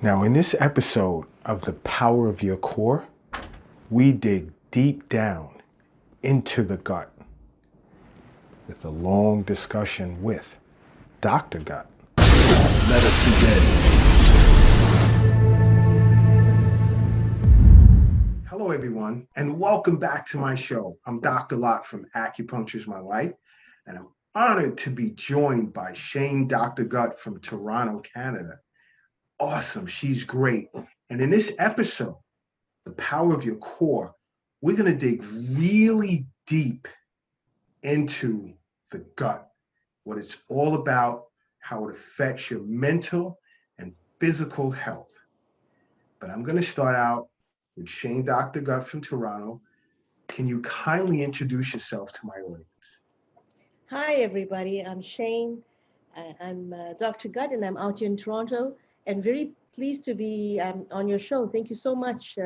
Now, in this episode of The Power of Your Core, we dig deep down into the gut with a long discussion with Dr. Gut. Let us begin. Hello, everyone, and welcome back to my show. I'm Dr. Lott from Acupuncture is My Life, and I'm honored to be joined by Shane Dr. Gut from Toronto, Canada. Awesome, she's great. And in this episode, The Power of Your Core, we're going to dig really deep into the gut, what it's all about, how it affects your mental and physical health. But I'm going to start out with Shane Dr. Gut from Toronto. Can you kindly introduce yourself to my audience? Hi, everybody. I'm Shane. I'm Dr. Gut, and I'm out here in Toronto, and very pleased to be on your show. Thank you so much,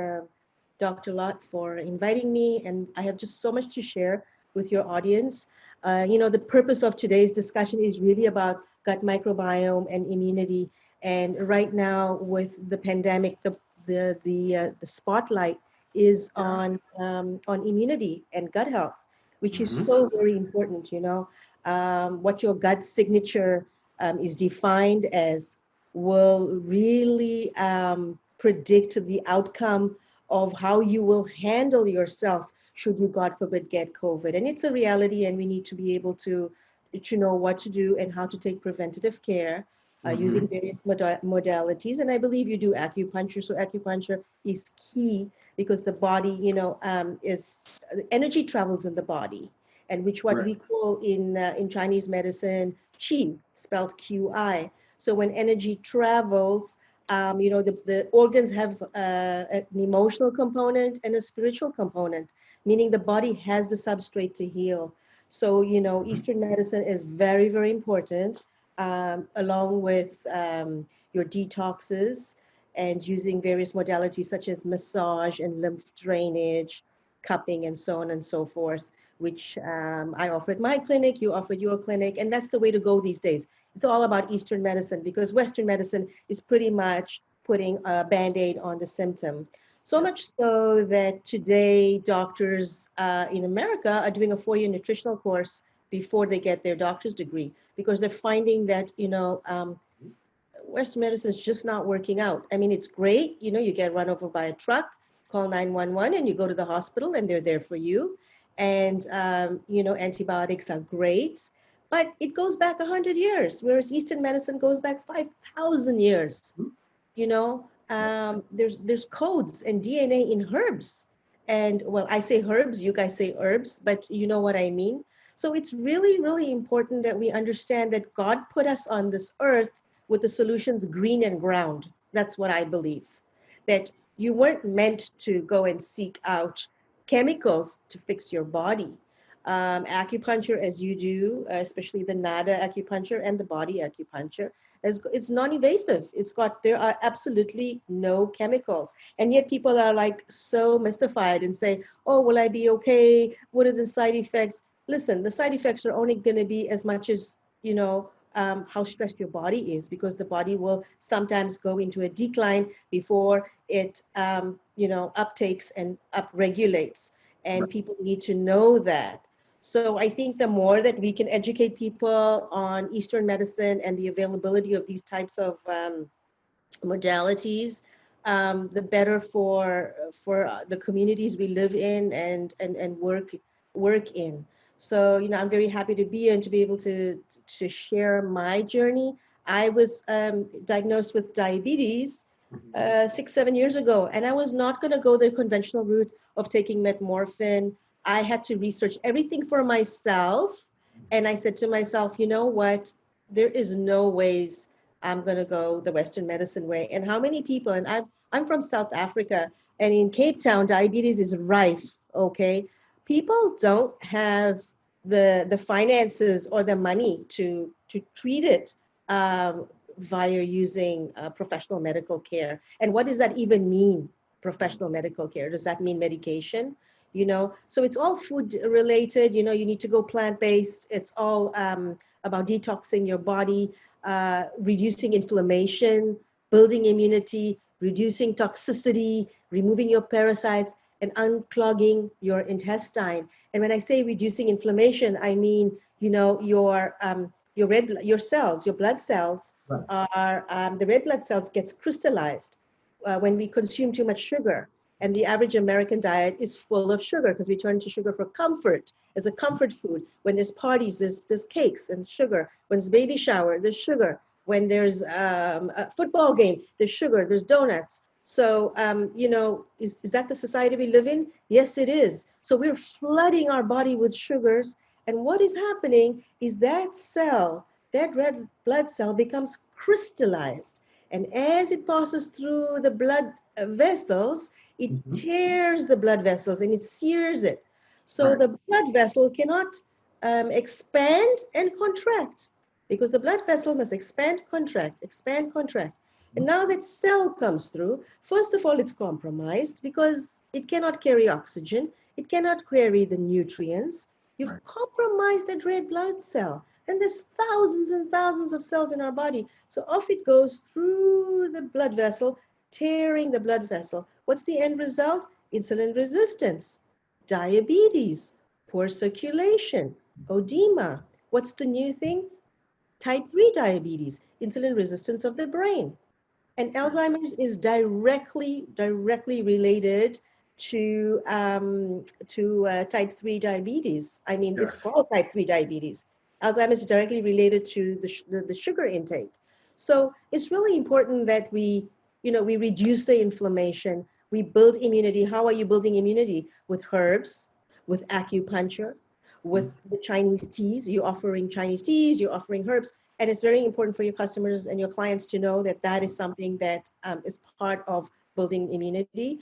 Dr. Lott, for inviting me. And I have just so much to share with your audience. The purpose of today's discussion is really about gut microbiome and immunity. And right now, with the pandemic, the spotlight is on immunity and gut health, which is so very important. What your gut signature is defined as will really predict the outcome of how you will handle yourself should you, God forbid, get COVID. And it's a reality, and we need to be able to know what to do and how to take preventative care using various modalities. And I believe you do acupuncture. So acupuncture is key because the body, is energy travels in the body, and which what we call in Chinese medicine qi, spelled QI. So when energy travels, the organs have an emotional component and a spiritual component, meaning the body has the substrate to heal. So, Eastern medicine is very, very important, along with your detoxes and using various modalities such as massage and lymph drainage, cupping, and so on and so forth, which I offer at my clinic, you offer your clinic, and that's the way to go these days. It's all about Eastern medicine because Western medicine is pretty much putting a Band-Aid on the symptom. So much so that today doctors in America are doing a 4-year nutritional course before they get their doctor's degree because they're finding that, Western medicine is just not working out. I mean, it's great, you get run over by a truck, call 911 and you go to the hospital and they're there for you. And, antibiotics are great, but it goes back 100 years, whereas Eastern medicine goes back 5,000 years. There's codes and DNA in herbs. And well, I say herbs, you guys say herbs, but you know what I mean. So it's really, really important that we understand that God put us on this earth with the solutions green and ground. That's what I believe. That you weren't meant to go and seek out chemicals to fix your body. Acupuncture, as you do, especially the nada acupuncture and the body acupuncture, it's non-invasive. There are absolutely no chemicals. And yet people are like so mystified and say, oh, will I be okay? What are the side effects? Listen, the side effects are only going to be as much as, how stressed your body is, because the body will sometimes go into a decline before it, uptakes and upregulates. And people need to know that. So I think the more that we can educate people on Eastern medicine and the availability of these types of modalities, the better for the communities we live in and work in. So, I'm very happy to be here and to be able to share my journey. I was diagnosed with diabetes 6, 7 years ago, and I was not going to go the conventional route of taking metformin. I had to research everything for myself. And I said to myself, you know what? There is no ways I'm going to go the Western medicine way. And how many people, and I'm from South Africa, and in Cape Town, diabetes is rife, okay? People don't have the finances or the money to treat it via using professional medical care. And what does that even mean, professional medical care? Does that mean medication? So it's all food related. You need to go plant-based. It's all about detoxing your body, reducing inflammation, building immunity, reducing toxicity, removing your parasites, and unclogging your intestine. And when I say reducing inflammation, I mean, your cells, your blood cells Right. are, the red blood cells gets crystallized when we consume too much sugar. And the average American diet is full of sugar because we turn to sugar for comfort, as a comfort food. When there's parties, there's cakes and sugar. When it's baby shower, there's sugar. When there's a football game, there's sugar, there's donuts. So, is that the society we live in? Yes, it is. So we're flooding our body with sugars. And what is happening is that cell, that red blood cell becomes crystallized. And as it passes through the blood vessels, it tears the blood vessels and it sears it. So Right. the blood vessel cannot expand and contract because the blood vessel must expand, contract, expand, contract. And now that cell comes through, first of all, it's compromised because it cannot carry oxygen. It cannot carry the nutrients. You've Right. compromised that red blood cell. And there's thousands and thousands of cells in our body. So off it goes through the blood vessel, tearing the blood vessel. What's the end result? Insulin resistance, diabetes, poor circulation, edema. What's the new thing? Type 3 diabetes, insulin resistance of the brain. And Alzheimer's is directly related to type 3 diabetes. I mean, it's Yes. called type 3 diabetes. Alzheimer's is directly related to the sugar intake. So it's really important that we reduce the inflammation, we build immunity. How are you building immunity? With herbs, with acupuncture, with the Chinese teas. You're offering Chinese teas, you're offering herbs. And it's very important for your customers and your clients to know that that is something that is part of building immunity.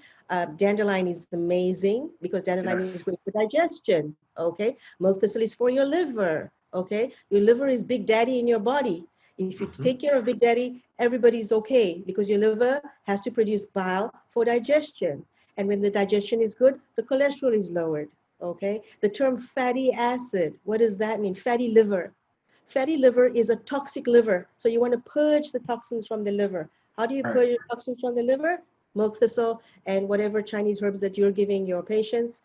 Dandelion is amazing because dandelion is Yes. great for digestion, okay? Milk thistle is for your liver, okay? Your liver is big daddy in your body. If you take care of big daddy, everybody's okay because your liver has to produce bile for digestion. And when the digestion is good, the cholesterol is lowered, okay? The term fatty acid, what does that mean? Fatty liver. Fatty liver is a toxic liver. So you want to purge the toxins from the liver. How do you Right. purge the toxins from the liver? Milk thistle and whatever Chinese herbs that you're giving your patients,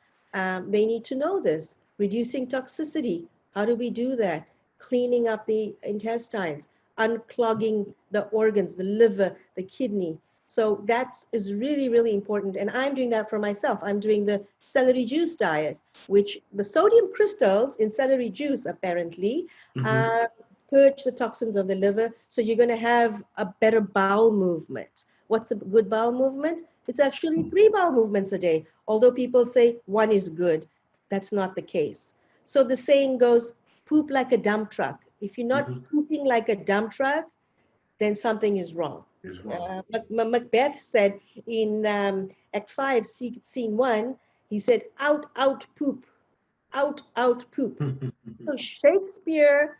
they need to know this. Reducing toxicity. How do we do that? Cleaning up the intestines, unclogging the organs, the liver, the kidney. So that is really, really important. And I'm doing that for myself. I'm doing the celery juice diet, which the sodium crystals in celery juice apparently uh, purge the toxins of the liver. So you're going to have a better bowel movement. What's a good bowel movement? It's actually 3 bowel movements a day. Although people say 1 is good, that's not the case. So the saying goes, poop like a dump truck. If you're not pooping like a dump truck, then something is wrong. Is wrong. Macbeth said in Act 5, Scene 1, he said, out, out, poop, out, out, poop. So Shakespeare,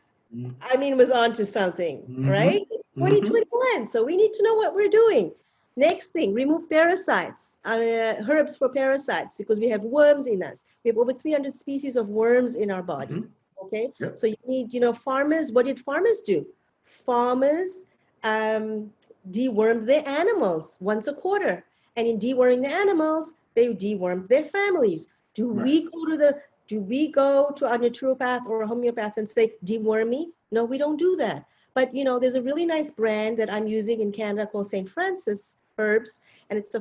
I mean, was onto something, right? It's 2021, so we need to know what we're doing. Next thing, remove parasites, herbs for parasites, because we have worms in us. We have over 300 species of worms in our body, okay? Yep. So you need, farmers, what did farmers do? Farmers dewormed their animals once a quarter. And in deworming the animals, they dewormed their families. Do we go to a naturopath or a homeopath and say, deworm me? No, we don't do that. But there's a really nice brand that I'm using in Canada called St. Francis Herbs, and it's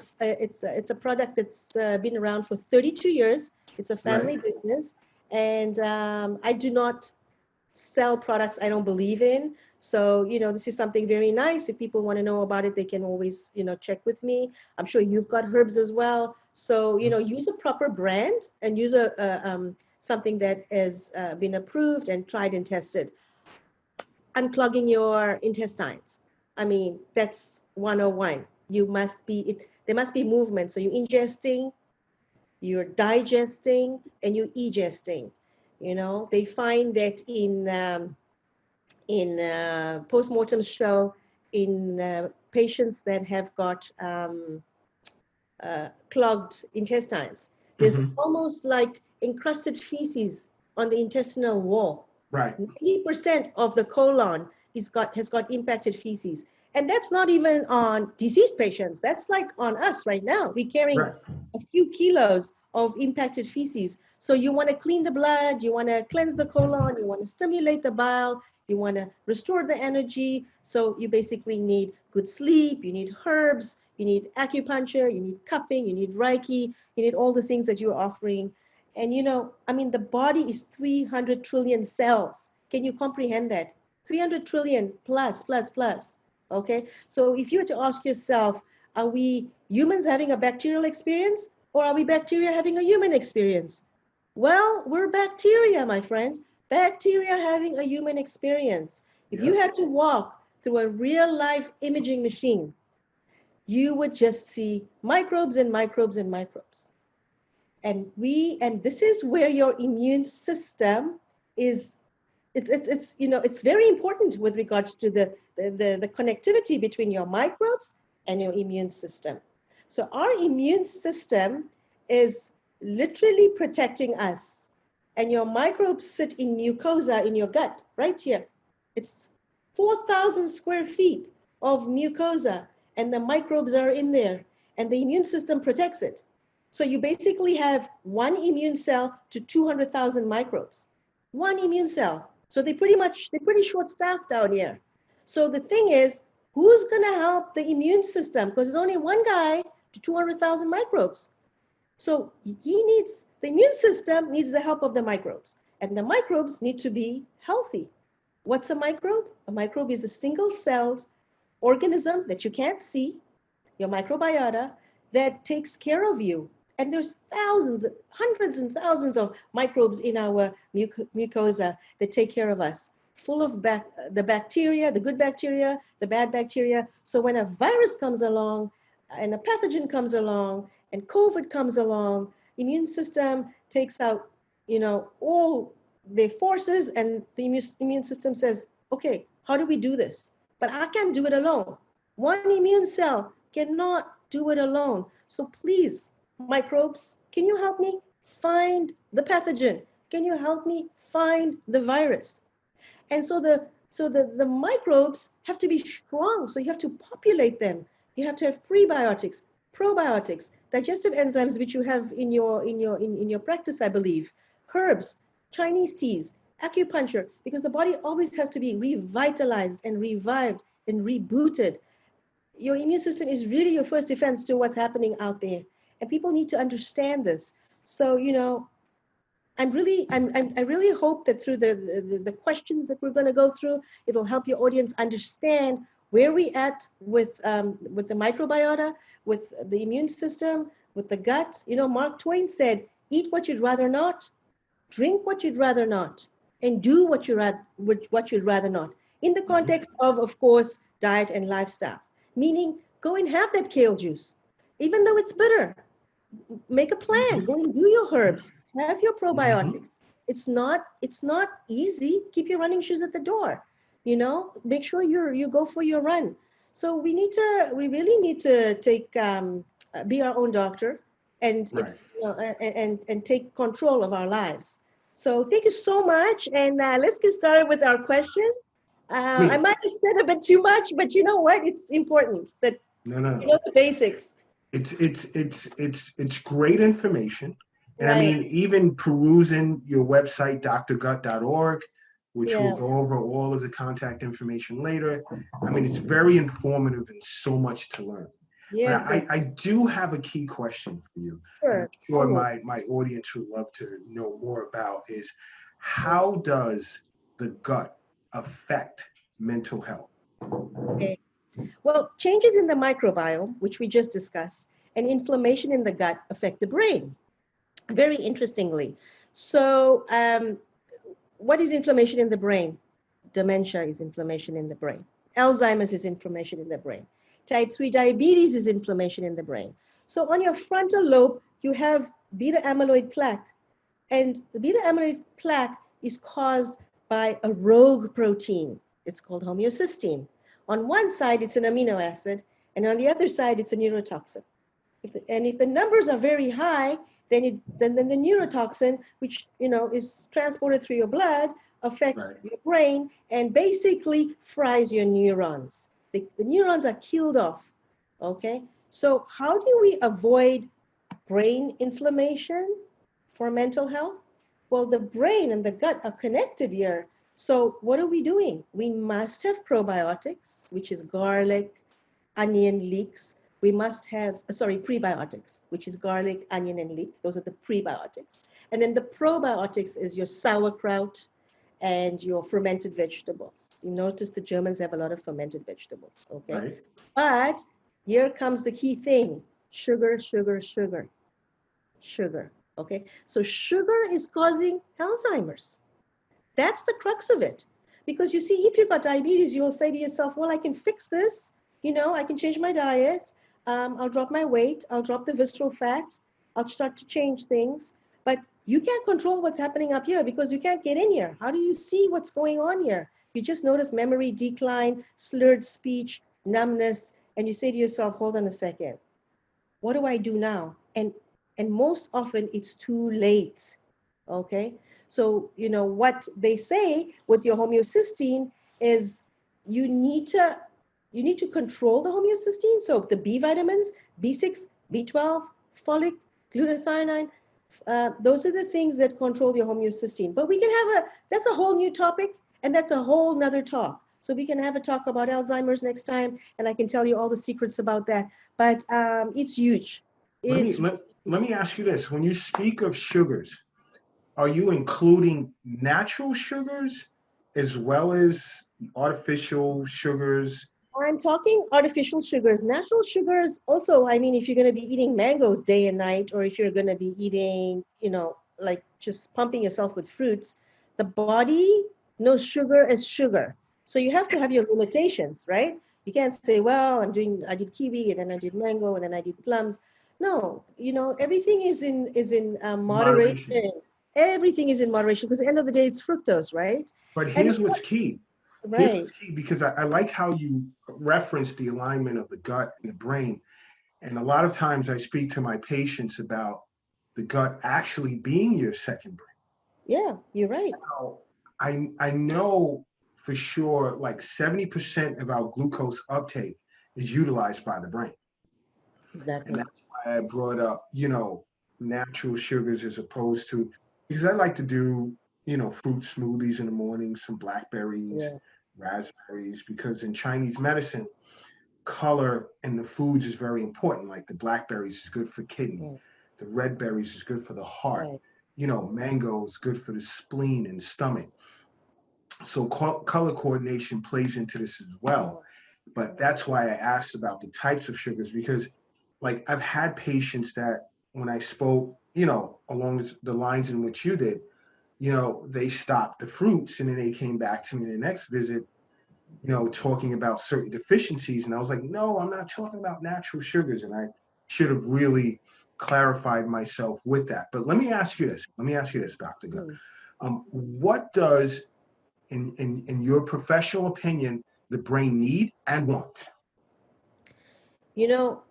a product that's been around for 32 years. It's a family business, and I do not sell products I don't believe in. So, this is something very nice. If people want to know about it, they can always, check with me. I'm sure you've got herbs as well. So, use a proper brand and use something that has been approved and tried and tested. Unclogging your intestines. I mean, that's 101. There must be movement. So you're ingesting, you're digesting, and you're egesting. They find that in postmortems show in patients that have got clogged intestines, there's almost like encrusted feces on the intestinal wall. Right. 90% of the colon has got impacted feces. And that's not even on deceased patients. That's like on us right now. We're carrying Right. a few kilos of impacted feces. So you want to clean the blood, you want to cleanse the colon, you want to stimulate the bile, you want to restore the energy. So you basically need good sleep, you need herbs, you need acupuncture, you need cupping, you need Reiki, you need all the things that you're offering. And I mean, the body is 300 trillion cells. Can you comprehend that? 300 trillion plus, plus, plus. Okay. So if you were to ask yourself, are we humans having a bacterial experience or are we bacteria having a human experience? Well, we're bacteria, my friend. Bacteria having a human experience. If you Yeah. had to walk through a real life imaging machine, you would just see microbes and microbes and microbes. And this is where your immune system is. It's very important with regards to the connectivity between your microbes and your immune system. So our immune system is literally protecting us, and your microbes sit in mucosa in your gut right here. It's 4,000 square feet of mucosa, and the microbes are in there, and the immune system protects it. So you basically have one immune cell to 200,000 microbes. One immune cell. So they're pretty short-staffed down here. So the thing is, who's going to help the immune system? Because there's only one guy to 200,000 microbes. So the immune system needs the help of the microbes, and the microbes need to be healthy. What's a microbe? A microbe is a single-celled organism that you can't see, your microbiota, that takes care of you. And there's thousands, hundreds and thousands of microbes in our mucosa that take care of us, full of the bacteria, the good bacteria, the bad bacteria. So when a virus comes along and a pathogen comes along and COVID comes along, immune system takes out, all the forces, and the immune system says, okay, how do we do this? But I can't do it alone. One immune cell cannot do it alone. So please, microbes, can you help me find the pathogen? Can you help me find the virus? And so the microbes have to be strong. So you have to populate them. You have to have prebiotics, probiotics, digestive enzymes, which you have in your practice, I believe, herbs, Chinese teas, acupuncture, because the body always has to be revitalized and revived and rebooted. Your immune system is really your first defense to what's happening out there. And people need to understand this. So, I really hope that through the questions that we're going to go through, it'll help your audience understand where we at with the microbiota, with the immune system, with the gut. Mark Twain said, eat what you'd rather not, drink what you'd rather not, and do what you'd rather not. In the Mhm. context of course, diet and lifestyle. Meaning, go and have that kale juice, even though it's bitter. Make a plan. Go and do your herbs. Have your Mhm. probiotics. It's not easy. Keep your running shoes at the door. Make sure you go for your run. So we really need to take be our own doctor, and Right. and take control of our lives. So thank you so much, and let's get started with our questions. I Wait. might have said a bit too much, but you know what? It's important that No, no, you no. know the basics. It's great information. And I Right. mean, even perusing your website, drgut.org, which we'll Yeah. go over all of the contact information later. I mean, it's very informative and so much to learn. But Yes, I do have a key question for you, and I'm sure. sure Always. my audience would love to know more about is how does the gut affect mental health? Okay. Well, changes in the microbiome, which we just discussed, and inflammation in the gut affect the brain. Very interestingly. So, what is inflammation in the brain? Dementia is inflammation in the brain. Alzheimer's is inflammation in the brain. Type 3 diabetes is inflammation in the brain. So, on your frontal lobe, you have beta amyloid plaque. And the beta amyloid plaque is caused by a rogue protein. It's called homeocysteine. On one side, it's an amino acid, and on the other side, it's a neurotoxin. If the numbers are very high, then the neurotoxin, which is transported through your blood, affects Right. your brain and basically fries your neurons. The neurons are killed off, okay? So how do we avoid brain inflammation for mental health? Well, the brain and the gut are connected here. So what are we doing? We must have probiotics, which is garlic, onion, leeks. We must have, sorry, prebiotics, which is garlic, onion, and leek. Those are the prebiotics. And then the probiotics is your sauerkraut and your fermented vegetables. You notice the Germans have a lot of fermented vegetables, okay? Right. But here comes the key thing: sugar, sugar, sugar, sugar, okay? So sugar is causing Alzheimer's. That's the crux of it. Because you see, if you've got diabetes, you'll say to yourself, well, I can fix this. You know, I can change my diet. I'll drop my weight. I'll drop the visceral fat. I'll start to change things. But you can't control what's happening up here because you can't get in here. How do you see what's going on here? You just notice memory decline, slurred speech, numbness, and you say to yourself, hold on a second. What do I do now? And most often it's too late. Okay. So, you know, what they say with your homeocysteine is you need to control the homeocysteine. So the B vitamins, B6, B12, folic, glutathione, those are the things that control your homeocysteine. But we can that's a whole new topic, and that's a whole nother talk. So we can have a talk about Alzheimer's next time, and I can tell you all the secrets about that. But it's huge. Let me ask you this. When you speak of sugars, are you including natural sugars as well as artificial sugars? I'm talking artificial sugars. Natural sugars also, I mean, if you're going to be eating mangoes day and night, or if you're going to be eating, you know, like just pumping yourself with fruits, the body knows sugar as sugar. So you have to have your limitations, right? You can't say, well, I did kiwi, and then I did mango, and then I did plums. No, you know, everything is in Moderation. moderation. Everything is in moderation because at the end of the day, it's fructose, right? But And here's what's key. Here's right. what's key, because I like how you reference the alignment of the gut and the brain. And a lot of times I speak to my patients about the gut actually being your second brain. Yeah, you're right. Now, I know for sure like 70% of our glucose uptake is utilized by the brain. And Exactly. that's why I brought up, natural sugars as opposed to, because I like to do, fruit smoothies in the morning, some blackberries, Yeah. raspberries, because in Chinese medicine, color in the foods is very important. Like the blackberries is good for kidney, Right. the red berries is good for the heart. Right. Mango is good for the spleen and stomach. So color coordination plays into this as well. Oh, But that's why I asked about the types of sugars, because like I've had patients that when I spoke, along the lines in which you did, they stopped the fruits and then they came back to me in the next visit, talking about certain deficiencies. And I was like, no, I'm not talking about natural sugars. And I should have really clarified myself with that. But let me ask you this. Let me ask you this, Dr. Gut. mm. What does, in your professional opinion, the brain need and want? You know,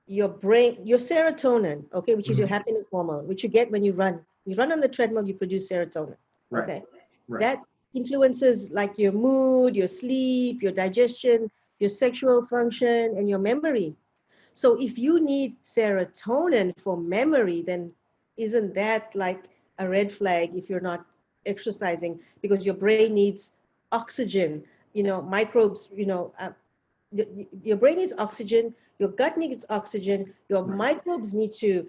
your brain, your serotonin, okay, which is your Mhm. happiness hormone, which you get when you run. You run on the treadmill, you produce serotonin. Right, Okay. right, That influences like your mood, your sleep, your digestion, your sexual function, and your memory. So if you need serotonin for memory, then isn't that like a red flag if you're not exercising? Because your brain needs oxygen, microbes, your brain needs oxygen, your gut needs oxygen, your right. microbes need to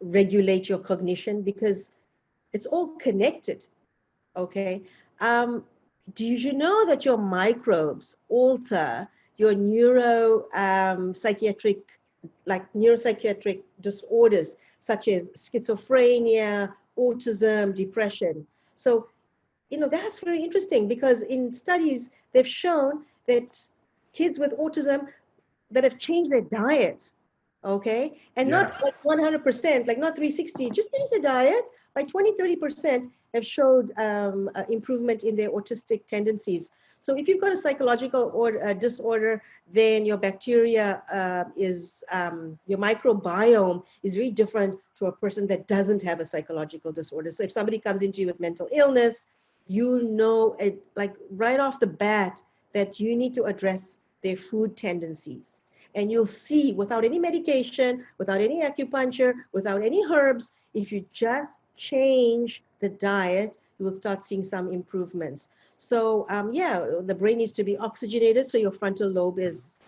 regulate your cognition because it's all connected. Okay. Um, do you know that your microbes alter your psychiatric, like neuropsychiatric disorders such as schizophrenia, autism, depression? So, that's very interesting because in studies, they've shown that kids with autism that have changed their diet, okay? And Yeah. not like 100%, like not 360, just change the diet by 20, 30% have showed improvement in their autistic tendencies. So if you've got a psychological disorder, then your bacteria your microbiome is very different to a person that doesn't have a psychological disorder. So if somebody comes into you with mental illness, you know it like right off the bat that you need to address their food tendencies. And you'll see without any medication, without any acupuncture, without any herbs, if you just change the diet, you will start seeing some improvements. So yeah, the brain needs to be oxygenated so your frontal lobe is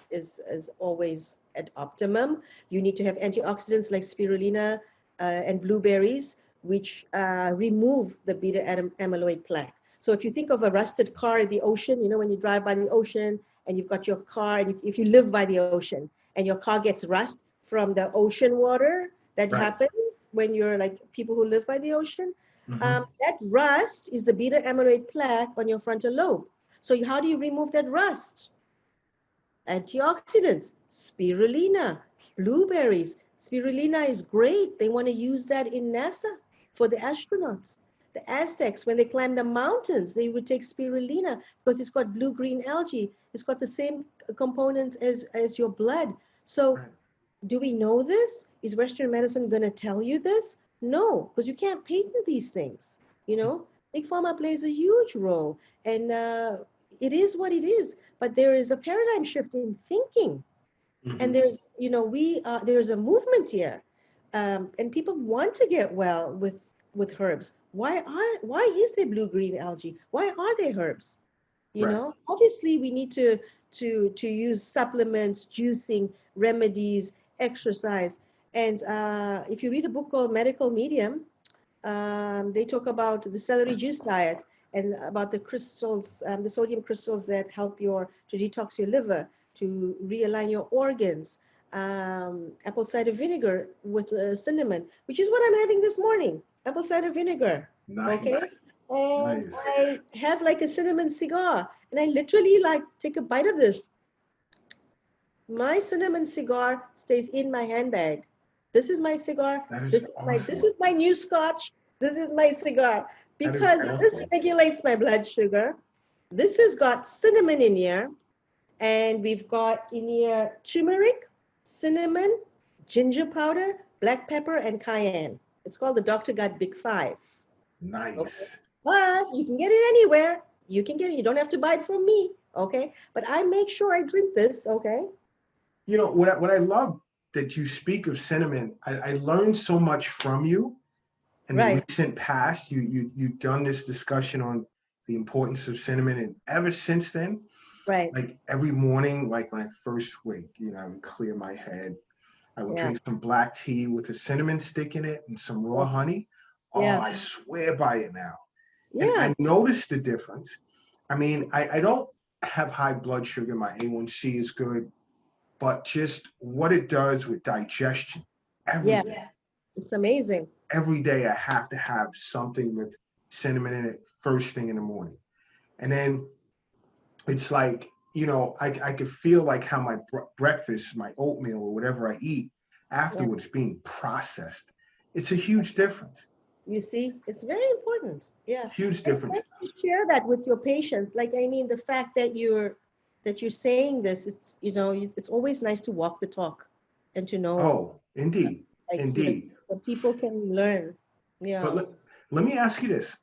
always at optimum. You need to have antioxidants like spirulina and blueberries, which remove the beta amyloid plaque. So if you think of a rusted car in the ocean, you know, when you drive by the ocean and you've got your car, and if you live by the ocean and your car gets rust from the ocean water, that Right. happens when you're like people who live by the ocean. Mm-hmm. That rust is the beta amyloid plaque on your frontal lobe. So how do you remove that rust? Antioxidants, spirulina, blueberries. Spirulina is great. They want to use that in NASA for the astronauts. The Aztecs, when they climbed the mountains, they would take spirulina because it's got blue-green algae. It's got the same components as your blood. So Right. do we know this? Is Western medicine going to tell you this? No, because you can't patent these things. You know, big pharma plays a huge role, and it is what it is. But there is a paradigm shift in thinking, and Mm-hmm. there's, you know, there's a movement here, and people want to get well with herbs. Why is there blue green algae? Why are there herbs? You Right. know, obviously we need to use supplements, juicing, remedies, exercise. And if you read a book called Medical Medium, they talk about the celery juice diet and about the crystals, the sodium crystals that help to detox your liver, to realign your organs. Apple cider vinegar with cinnamon, which is what I'm having this morning. Apple cider vinegar. Okay. Nice. And Nice. I have like a cinnamon cigar, and I literally like take a bite of this. My cinnamon cigar stays in my handbag. This is my cigar. That is This awesome. is my new scotch. This is my cigar That is because this awesome. regulates my blood sugar. This has got cinnamon in here, and we've got in here turmeric, cinnamon, ginger powder, black pepper, and cayenne. It's called the Dr. Gut Big Five. Okay. Nice. But you can get it anywhere. You can get it. You don't have to buy it from me. Okay. But I make sure I drink this. Okay. You know what I love that you speak of cinnamon. I learned so much from you in the Right. recent past. You've done this discussion on the importance of cinnamon, and ever since then, Right. like every morning, like when I first wake, you know, I would clear my head. I would Yeah. drink some black tea with a cinnamon stick in it and some raw Yeah. honey. Oh, Yeah. I swear by it now. And Yeah. I noticed the difference. I mean, I don't have high blood sugar. My A1C is good, but just what it does with digestion, Yeah. everything. It's amazing. Every day I have to have something with cinnamon in it first thing in the morning. And then it's like, you know, I could feel like how my breakfast, my oatmeal or whatever I eat Yeah. afterwards being processed. It's a huge difference. You see, it's very important. Yeah. Huge And difference. then you share that with your patients. Like, I mean, the fact that you're saying this, it's, you know, it's always nice to walk the talk and to know, Oh, indeed. like, you know, Indeed. the people can learn. But Yeah. let me ask you this.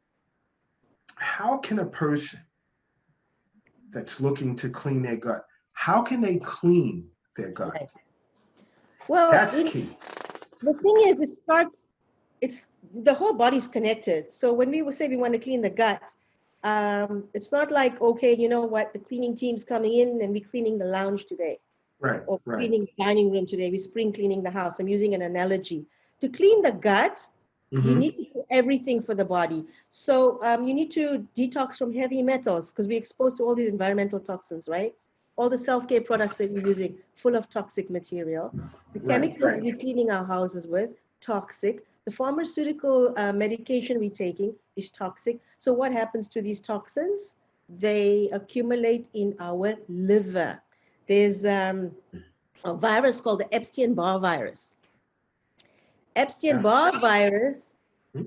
How can a person that's looking to clean their gut, how can they clean their gut? Right. Well, That's you know, key. the thing is, it's the whole body's connected. So when we say we want to clean the gut, it's not like, okay, you know what, the cleaning team's coming in and we're cleaning the lounge today Right, or right. cleaning the dining room today. We're spring cleaning the house. I'm using an analogy. To clean the gut, you Mm-hmm. need to do everything for the body. So you need to detox from heavy metals because we're exposed to all these environmental toxins, right? All the self-care products that we're using, full of toxic material. The Right, chemicals right. we're cleaning our houses with, toxic. The pharmaceutical medication we're taking is toxic. So what happens to these toxins? They accumulate in our liver. There's a virus called the Epstein-Barr virus. Yeah. Epstein-Barr virus,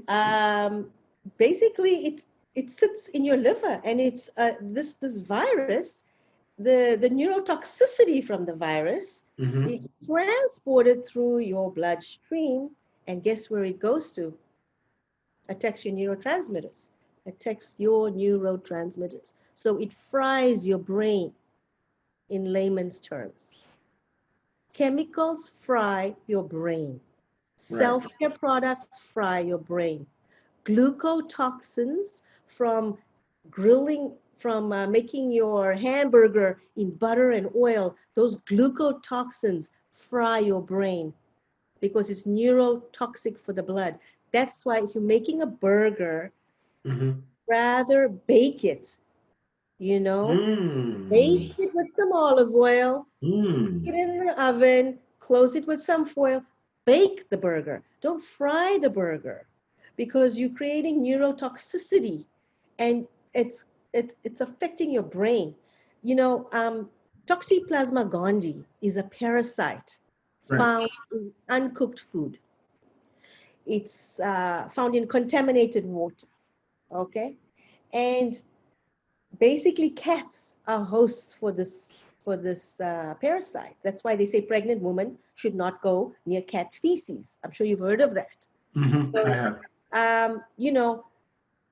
um, basically it sits in your liver, and it's this virus, the neurotoxicity from the virus Mm-hmm. is transported through your bloodstream, and guess where it goes to? Attacks your neurotransmitters. Attacks your neurotransmitters. So it fries your brain in layman's terms. Chemicals fry your brain. Right. Self-care products fry your brain. Glucotoxins from grilling, from making your hamburger in butter and oil, those glucotoxins fry your brain because it's neurotoxic for the blood. That's why if you're making a burger, Mm-hmm. rather bake it, you know, Mm. baste it with some olive oil, stick Mm. it in the oven, close it with some foil, bake the burger. Don't fry the burger because you're creating neurotoxicity and it's affecting your brain. You know, Toxoplasma gondii is a parasite Right. found in uncooked food. It's found in contaminated water, okay? And basically cats are hosts for this parasite. That's why they say pregnant women should not go near cat feces. I'm sure you've heard of that. Mm-hmm. I So, have. you know,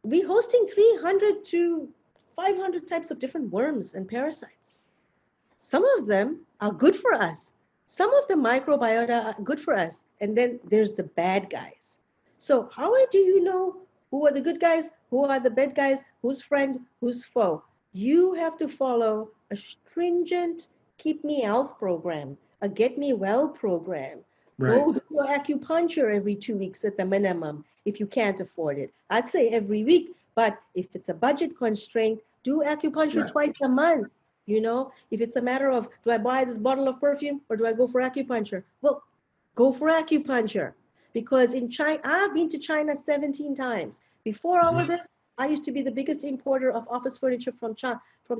we hosting 300 to 500 types of different worms and parasites. Some of them are good for us. Some of the microbiota are good for us. And then there's the bad guys. So how do you know who are the good guys, who are the bad guys, who's friend, who's foe? You have to follow a stringent keep me health program, a get me well program. Right. Go do your acupuncture every 2 weeks at the minimum if you can't afford it. I'd say every week, but if it's a budget constraint, do acupuncture Right. twice a month. You know, if it's a matter of do I buy this bottle of perfume or do I go for acupuncture? Well, go for acupuncture because in China, I've been to China 17 times. Before all of Mm-hmm. this, I used to be the biggest importer of office furniture from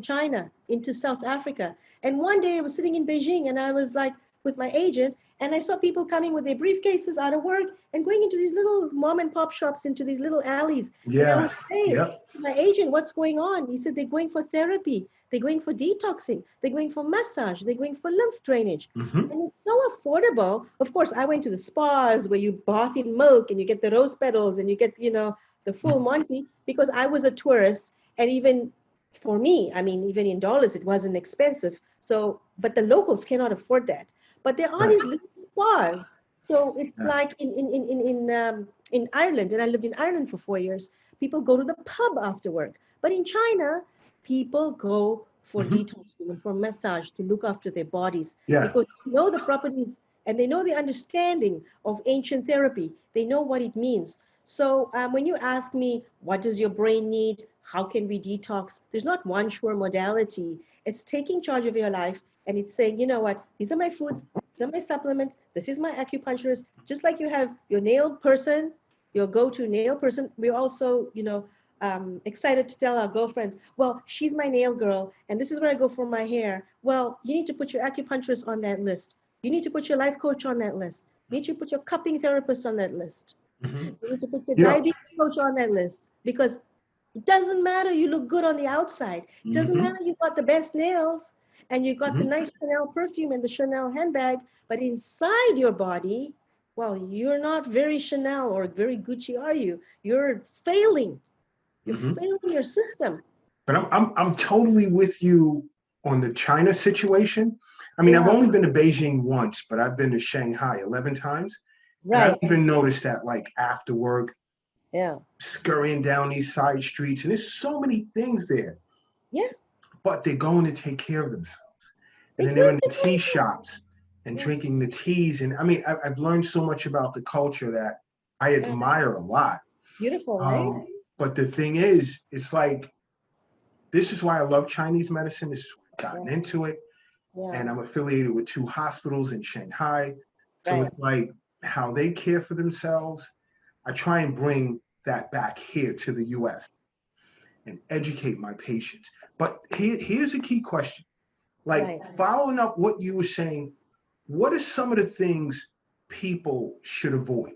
China into South Africa. And one day I was sitting in Beijing and I was like with my agent and I saw people coming with their briefcases out of work and going into these little mom and pop shops, into these little alleys. And I Yeah. would say Yep. to my agent, what's going on? He said, they're going for therapy. They're going for detoxing. They're going for massage. They're going for lymph drainage. Mm-hmm. And it's so affordable. Of course, I went to the spas where you bath in milk and you get the rose petals and you get, you know, the full Monty because I was a tourist. And even for me, I mean, even in dollars, it wasn't expensive. So, but the locals cannot afford that. But there are Right. these little spas. So it's Yeah. like in Ireland, and I lived in Ireland for 4 years. People go to the pub after work. But in China, people go for Mm-hmm. detoxing and for massage to look after their bodies Yeah. because they know the properties and they know the understanding of ancient therapy. They know what it means. So when you ask me, what does your brain need? How can we detox? There's not one sure modality. It's taking charge of your life and it's saying, you know what, these are my foods, these are my supplements, this is my acupuncturist. Just like you have your nail person, your go-to nail person, we're also, you know, excited to tell our girlfriends, well, she's my nail girl, and this is where I go for my hair. Well, you need to put your acupuncturist on that list. You need to put your life coach on that list. You need to put your cupping therapist on that list. Mm-hmm. You need to put your You know. diabetes coach on that list because it doesn't matter you look good on the outside. It doesn't Mm-hmm. matter you got the best nails and you got the Mm-hmm. nice Chanel perfume and the Chanel handbag, but inside your body, well, you're not very Chanel or very Gucci, are you? You're failing. You're Mm-hmm. failing your system. But I'm totally with you on the China situation. I mean, I've Yeah, only been to Beijing once, but I've been to Shanghai 11 times. And I've right. even noticed that like after work, Yeah, scurrying down these side streets, and there's so many things there, yeah. but they're going to take care of themselves. They And then they're in could the be tea doing shops and that. drinking the teas. And I mean, I've learned so much about the culture that I Yeah, admire a lot. beautiful, right? Um, but the thing is, it's like, this is why I love Chinese medicine. This is why I've Yeah, gotten into it. yeah, And I'm affiliated with 2 hospitals in Shanghai. So right. it's like how they care for themselves. I try and bring that back here to the US and educate my patients. But here's a key question. Like Right. following up what you were saying, what are some of the things people should avoid?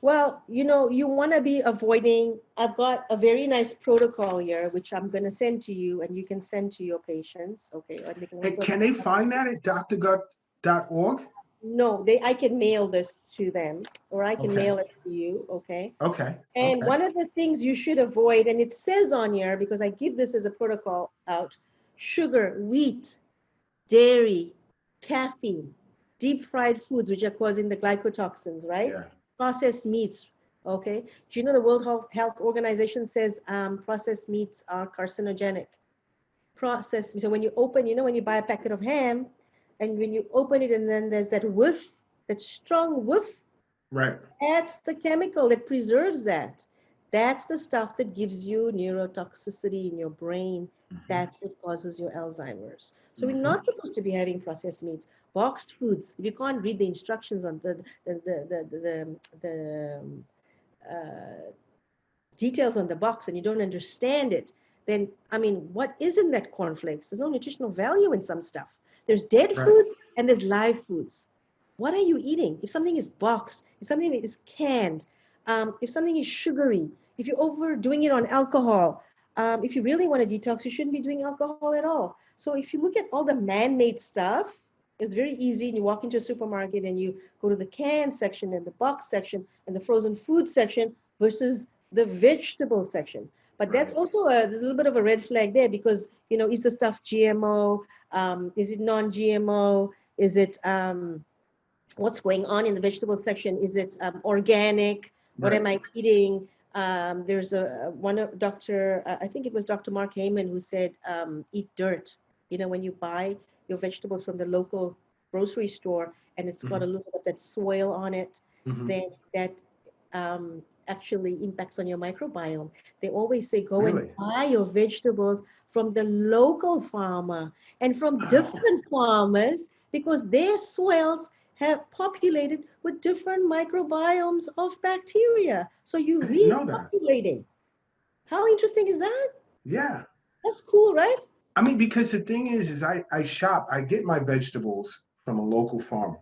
Well, you know, you want to be avoiding. I've got a very nice protocol here, which I'm going to send to you and you can send to your patients. Okay. Or they can And also, can they find that at drgut.org? No, I can mail this to them, or I can Okay. mail it to you, okay? Okay. And Okay. one of the things you should avoid, and it says on here, because I give this as a protocol out, sugar, wheat, dairy, caffeine, deep fried foods, which are causing the glycotoxins, right? Yeah. Processed meats, okay? Do you know the World Health Organization says processed meats are carcinogenic? Processed, so when you open, when you buy a packet of ham, and when you open it and then there's that whiff, that strong whiff, Right. that's the chemical that preserves that. That's the stuff that gives you neurotoxicity in your brain. Hmm. That's what causes your Alzheimer's. So we're Hmm. not supposed to be having processed meats, boxed foods. If you can't read the instructions on the details on the box and you don't understand it, then I mean, what is in that cornflakes? There's no nutritional value in some stuff. There's dead Right. foods and there's live foods. What are you eating? If something is boxed, if something is canned, if something is sugary, if you're overdoing it on alcohol, if you really want to detox, you shouldn't be doing alcohol at all. So if you look at all the man-made stuff, it's very easy. And you walk into a supermarket and you go to the can section and the box section and the frozen food section versus the vegetable section. But that's Right. also there's a little bit of a red flag there because, is the stuff GMO? Is it non-GMO? Is it what's going on in the vegetable section? Is it organic? What Right. am I eating? There's one of I think it was Dr. Mark Heyman who said, eat dirt. When you buy your vegetables from the local grocery store and it's got a Hmm. little bit of that soil on it, Hmm. then that actually impacts on your microbiome. They always say go and Really? buy your vegetables from the local farmer and from Wow. different farmers because their soils have populated with different microbiomes of bacteria. So you're I didn't know that. repopulating. How interesting is that? Yeah. That's cool, right? I mean, because the thing is I shop, I get my vegetables from a local farmer,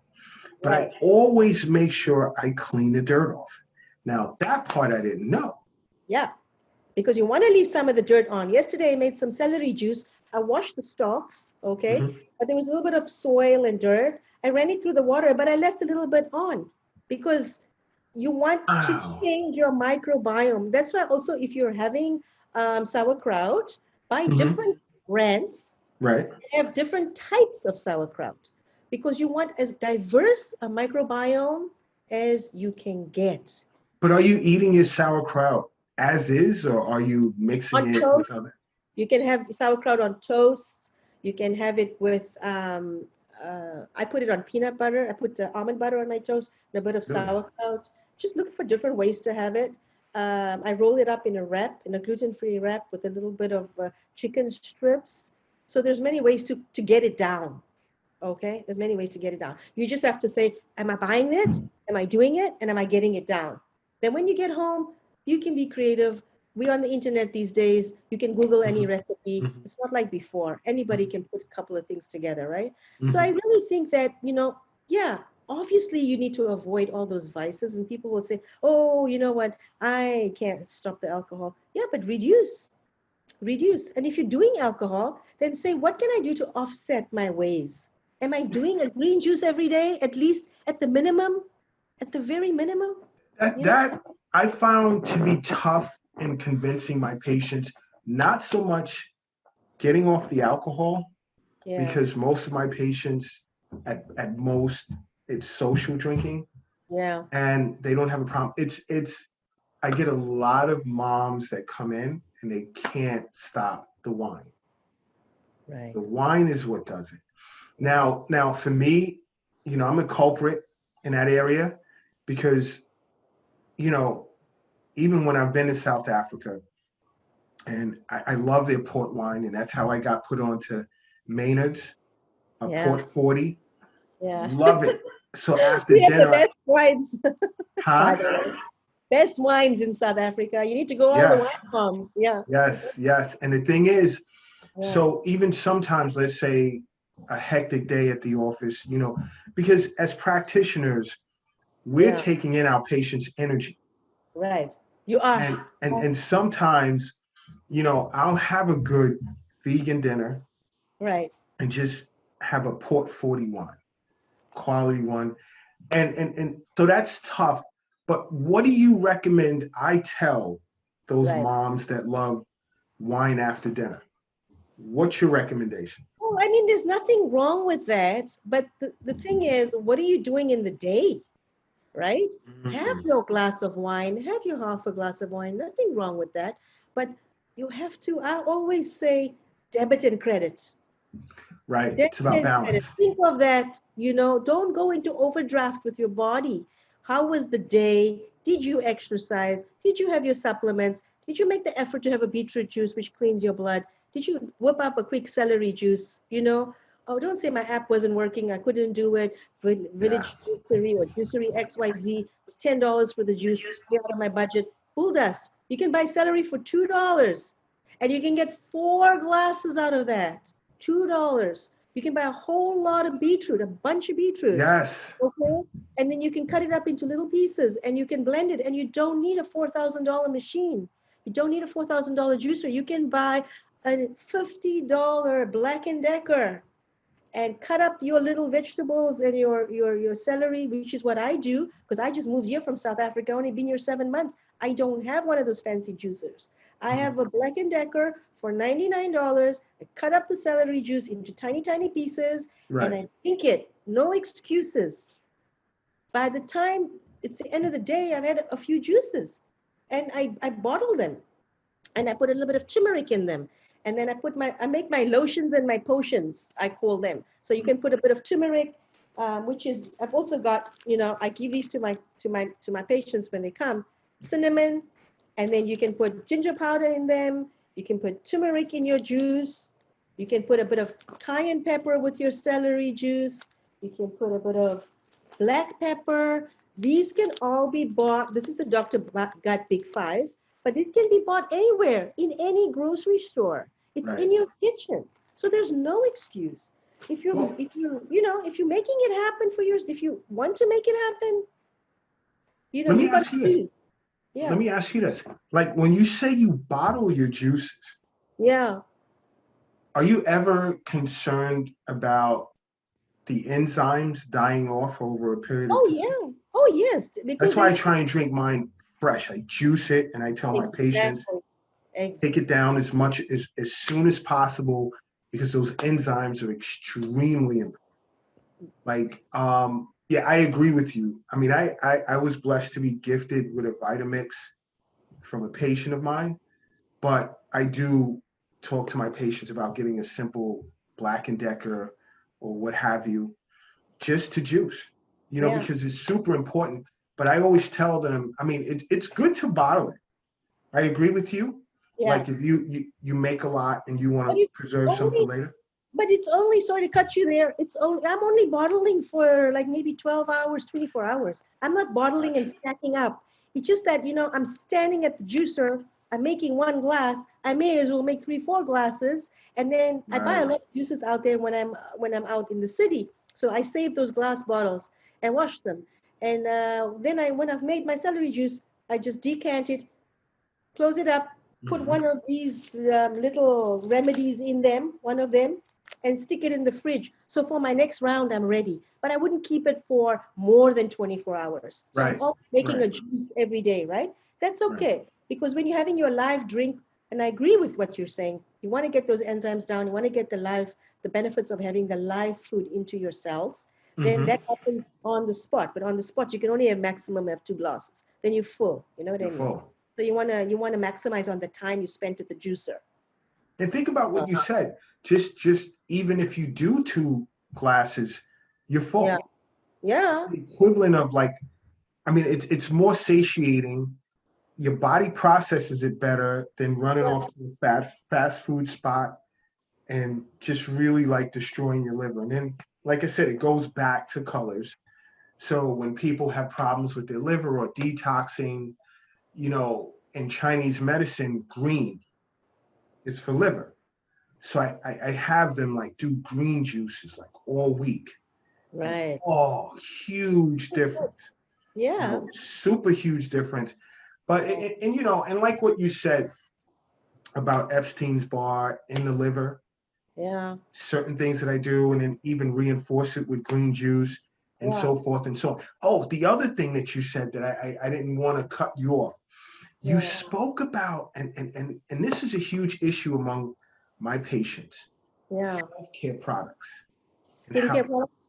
but I Right. always make sure I clean the dirt off. Now, that part I didn't know. Yeah. Because you want to leave some of the dirt on. Yesterday I made some celery juice. I washed the stalks, okay? Hmm. But there was a little bit of soil and dirt. I ran it through the water, but I left a little bit on because you want to Wow. change your microbiome. That's why also if you're having sauerkraut, buy Hmm. different brands, Right. have different types of sauerkraut because you want as diverse a microbiome as you can get. But are you eating your sauerkraut as is, or are you mixing On it toast, with other? you can have sauerkraut on toast. You can have it with, I put it on peanut butter. I put the almond butter on my toast and a bit of Really? sauerkraut. Just looking for different ways to have it. I roll it up in a wrap, in a gluten-free wrap with a little bit of chicken strips. So there's many ways to get it down. Okay, there's many ways to get it down. You just have to say, am I buying it? Am I doing it? And am I getting it down? Then when you get home, you can be creative. We're on the internet these days. You can Google any Hmm. recipe. Hmm. It's not like before. Anybody can put a couple of things together, right? So I Hmm. really think that, yeah, obviously you need to avoid all those vices. And people will say, oh, you know what? I can't stop the alcohol. Yeah, but reduce. And if you're doing alcohol, then say, what can I do to offset my ways? Am I doing a green juice every day, at least at the minimum, at the very minimum? That You know? that I found to be tough in convincing my patients, not so much getting off the alcohol, Yeah, because most of my patients at most it's social drinking yeah, and they don't have a problem. It's I get a lot of moms that come in and they can't stop the wine. right, The wine is what does it. right. Now for me, I'm a culprit in that area because, you know, even when I've been in South Africa, and I love their port wine, and that's how I got put on to Maynard's, a Yeah, Port 40. yeah. Love it. So after We have the dinner, best wines, by huh? the way. Best wines in South Africa. You need to go all the wine Yes, farms. Yeah, yes, yes. And the thing is, yeah, so even sometimes, let's say a hectic day at the office, because as practitioners, we're yeah, taking in our patients' energy. right. You are. And sometimes, I'll have a good vegan dinner Right. and just have a Port 40 wine. quality one. And so that's tough. But what do you recommend I tell those Right. moms that love wine after dinner? What's your recommendation? Well, I mean, there's nothing wrong with that. But the thing is, what are you doing in the day, right? Have Mm, your glass of wine, have your half a glass of wine, nothing wrong with that. But you have to, I always say, debit and credit. right. Debit It's about and credit. balance. Think of that, don't go into overdraft with your body. How was the day? Did you exercise? Did you have your supplements? Did you make the effort to have a beetroot juice, which cleans your blood? Did you whip up a quick celery juice? Oh, don't say my app wasn't working. I couldn't do it. Yeah. Village Juicery or Juicery XYZ was $10 for the juice, way out of my budget. Bull dust. You can buy celery for $2 and you can get 4 glasses out of that. $2. You can buy a whole lot of beetroot, a bunch of beetroot. Yes. Okay. And then you can cut it up into little pieces and you can blend it. And you don't need a $4,000 machine. You don't need a $4,000 juicer. You can buy a $50 Black and Decker and cut up your little vegetables and your celery, which is what I do because I just moved here from South Africa. Only been here 7 months. I don't have one of those fancy juicers. I have a Black and Decker for $99. I cut up the celery juice into tiny, tiny pieces and Right. I drink it. No excuses. By the time it's the end of the day, I've had a few juices and I bottle them and I put a little bit of turmeric in them. And then I make my lotions and my potions, I call them. So you can put a bit of turmeric, which is, I've also got, I give these to my patients when they come, cinnamon, and then you can put ginger powder in them. You can put turmeric in your juice. You can put a bit of cayenne pepper with your celery juice. You can put a bit of black pepper. These can all be bought. This is the Dr. Gut Big Five, but it can be bought anywhere in any grocery store. It's Right. in your kitchen. So there's no excuse. If you're Well, if you're you know if you're making it happen for yours, if you want to make it happen, let me you got to ask you this. choose. Let Yeah. me ask you this. Like when you say you bottle your juices, Yeah. are you ever concerned about the enzymes dying off over a period of Oh time? yeah. Oh yes. Because That's why I there's try and drink mine fresh. I juice it and I tell my patients, exactly. take it down as soon as possible because those enzymes are extremely important. Like, yeah, I agree with you. I mean, I was blessed to be gifted with a Vitamix from a patient of mine, but I do talk to my patients about getting a simple Black and Decker or what have you, just to juice, Yeah. because it's super important. But I always tell them, I mean, it's good to bottle it. I agree with you. Yeah. Like if you make a lot and you want But to it's preserve some for only later. But it's only, sorry to cut you there. I'm only bottling for like maybe 12 hours, 24 hours. I'm not bottling and Gotcha. stacking up. It's just that, I'm standing at the juicer. I'm making 1 glass. I may as well make 3, 4 glasses. And then I buy a Right. lot of juices out there when I'm out in the city. So I save those glass bottles and wash them. And then when I've made my celery juice, I just decant it, close it up, put Mhm. one of these little remedies in them, one of them, and stick it in the fridge. So for my next round, I'm ready. But I wouldn't keep it for more than 24 hours. So I'm Right. always making Right. a juice every day, right? That's Right. okay. Because when you're having your live drink, and I agree with what you're saying, you want to get those enzymes down, you want to get the benefits of having the live food into your cells, then Hmm. that happens on the spot. But on the spot, you can only have maximum of 2 glasses. Then you're full. You know what I You're mean? full. So you wanna maximize on the time you spent at the juicer. And think about what you said. Just even if you do 2 glasses, you're Yeah, full. yeah, The equivalent of like, I mean, it's more satiating. Your body processes it better than running yeah, off to a fast food spot and just really like destroying your liver. And then, like I said, it goes back to colors. So when people have problems with their liver or detoxing, in Chinese medicine, green is for liver. So I have them like do green juices like all week. And right. oh, huge difference. Yeah, Super huge difference. But yeah, and like what you said about Epstein's bar in the liver, yeah, certain things that I do, and then even reinforce it with green juice. and Yeah. so forth and so on. Oh, the other thing that you said that I didn't want to cut you off. You Yeah. spoke about, and this is a huge issue among my patients, Yeah. self-care products and Skincare how products.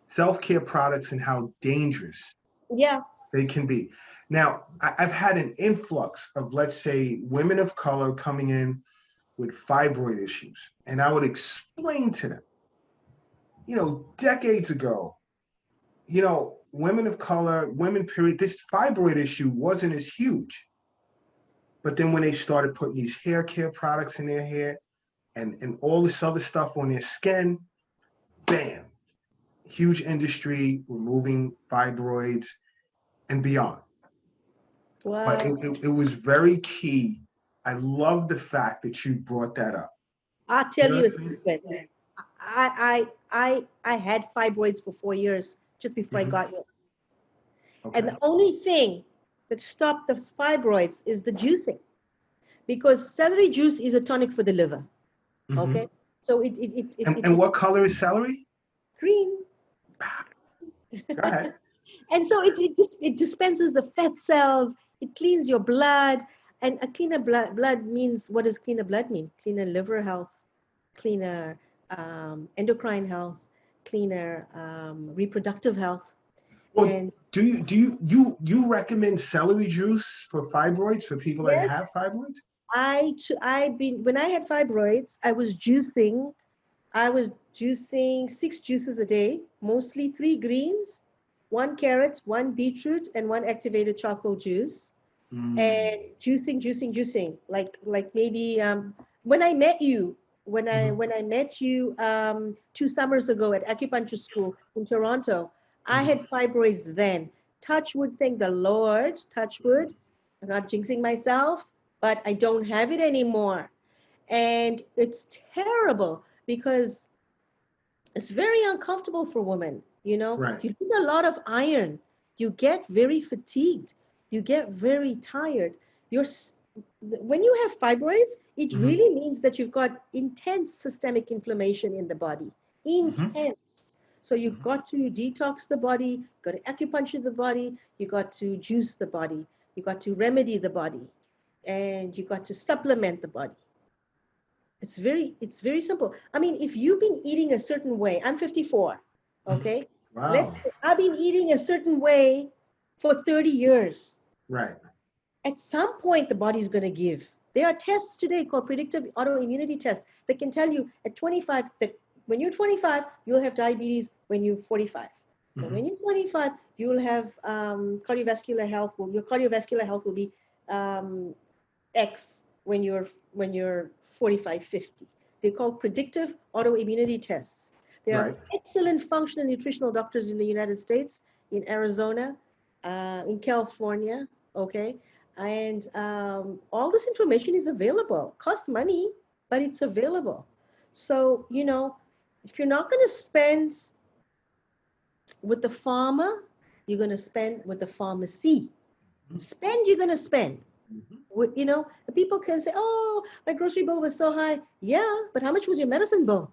self-care products and how dangerous Yeah. they can be. Now, I've had an influx of, let's say, women of color coming in with fibroid issues, and I would explain to them, decades ago, women of color, women, period, this fibroid issue wasn't as huge. But then when they started putting these hair care products in their hair and all this other stuff on their skin, bam, huge industry removing fibroids and beyond. But Wow. it was very key. I love the fact that you brought that up. I'll You tell know you what a I mean? secret. I had fibroids for 4 years, just before I Mhm. got here. And Okay. the only thing that stopped the fibroids is the juicing, because celery juice is a tonic for the liver. Hmm. Okay. So it And what color is celery? green. Go ahead. And so it dispenses the fat cells, it cleans your blood. And a cleaner blood means, what does cleaner blood mean? Cleaner liver health, cleaner endocrine health, cleaner reproductive health. Well, And do you recommend celery juice for fibroids for people that yes, have fibroids? when I had fibroids, I was juicing 6 juices a day, mostly 3 greens, 1 carrot, 1 beetroot, and 1 activated charcoal juice. And Mm. juicing, like maybe when I met you, Hmm. when I met you 2 summers ago at acupuncture school in Toronto, I Hmm. had fibroids then. Touch wood, thank the Lord. Touch wood. I'm not jinxing myself, but I don't have it anymore. And it's terrible because it's very uncomfortable for women. Right. You need a lot of iron. You get very fatigued. You get very tired. You're when you have fibroids, it Hmm. really means that you've got intense systemic inflammation in the body. Hmm. Intense. So you've Hmm. got to detox the body, got to acupuncture the body, you got to juice the body, you got to remedy the body, and you got to supplement the body. It's very simple. I mean, if you've been eating a certain way, I'm 54, Hmm. okay? Wow. I've been eating a certain way for 30 years. Right. At some point, the body's going to give. There are tests today called predictive autoimmunity tests that can tell you at 25 that when you're 25, you'll have diabetes when you're 45. And Hmm. when you're 25, you'll have cardiovascular health. Well, your cardiovascular health will be um, X when you're 45, 50. They're called predictive autoimmunity tests. There are Right. excellent functional nutritional doctors in the United States, in Arizona, in California, okay? And all this information is available. Costs money, but it's available. So, if you're not going to spend with the farmer, you're going to spend with the pharmacy. Spend, you're going to spend. Hmm. The people can say, oh, my grocery bill was so high. Yeah, but how much was your medicine bill?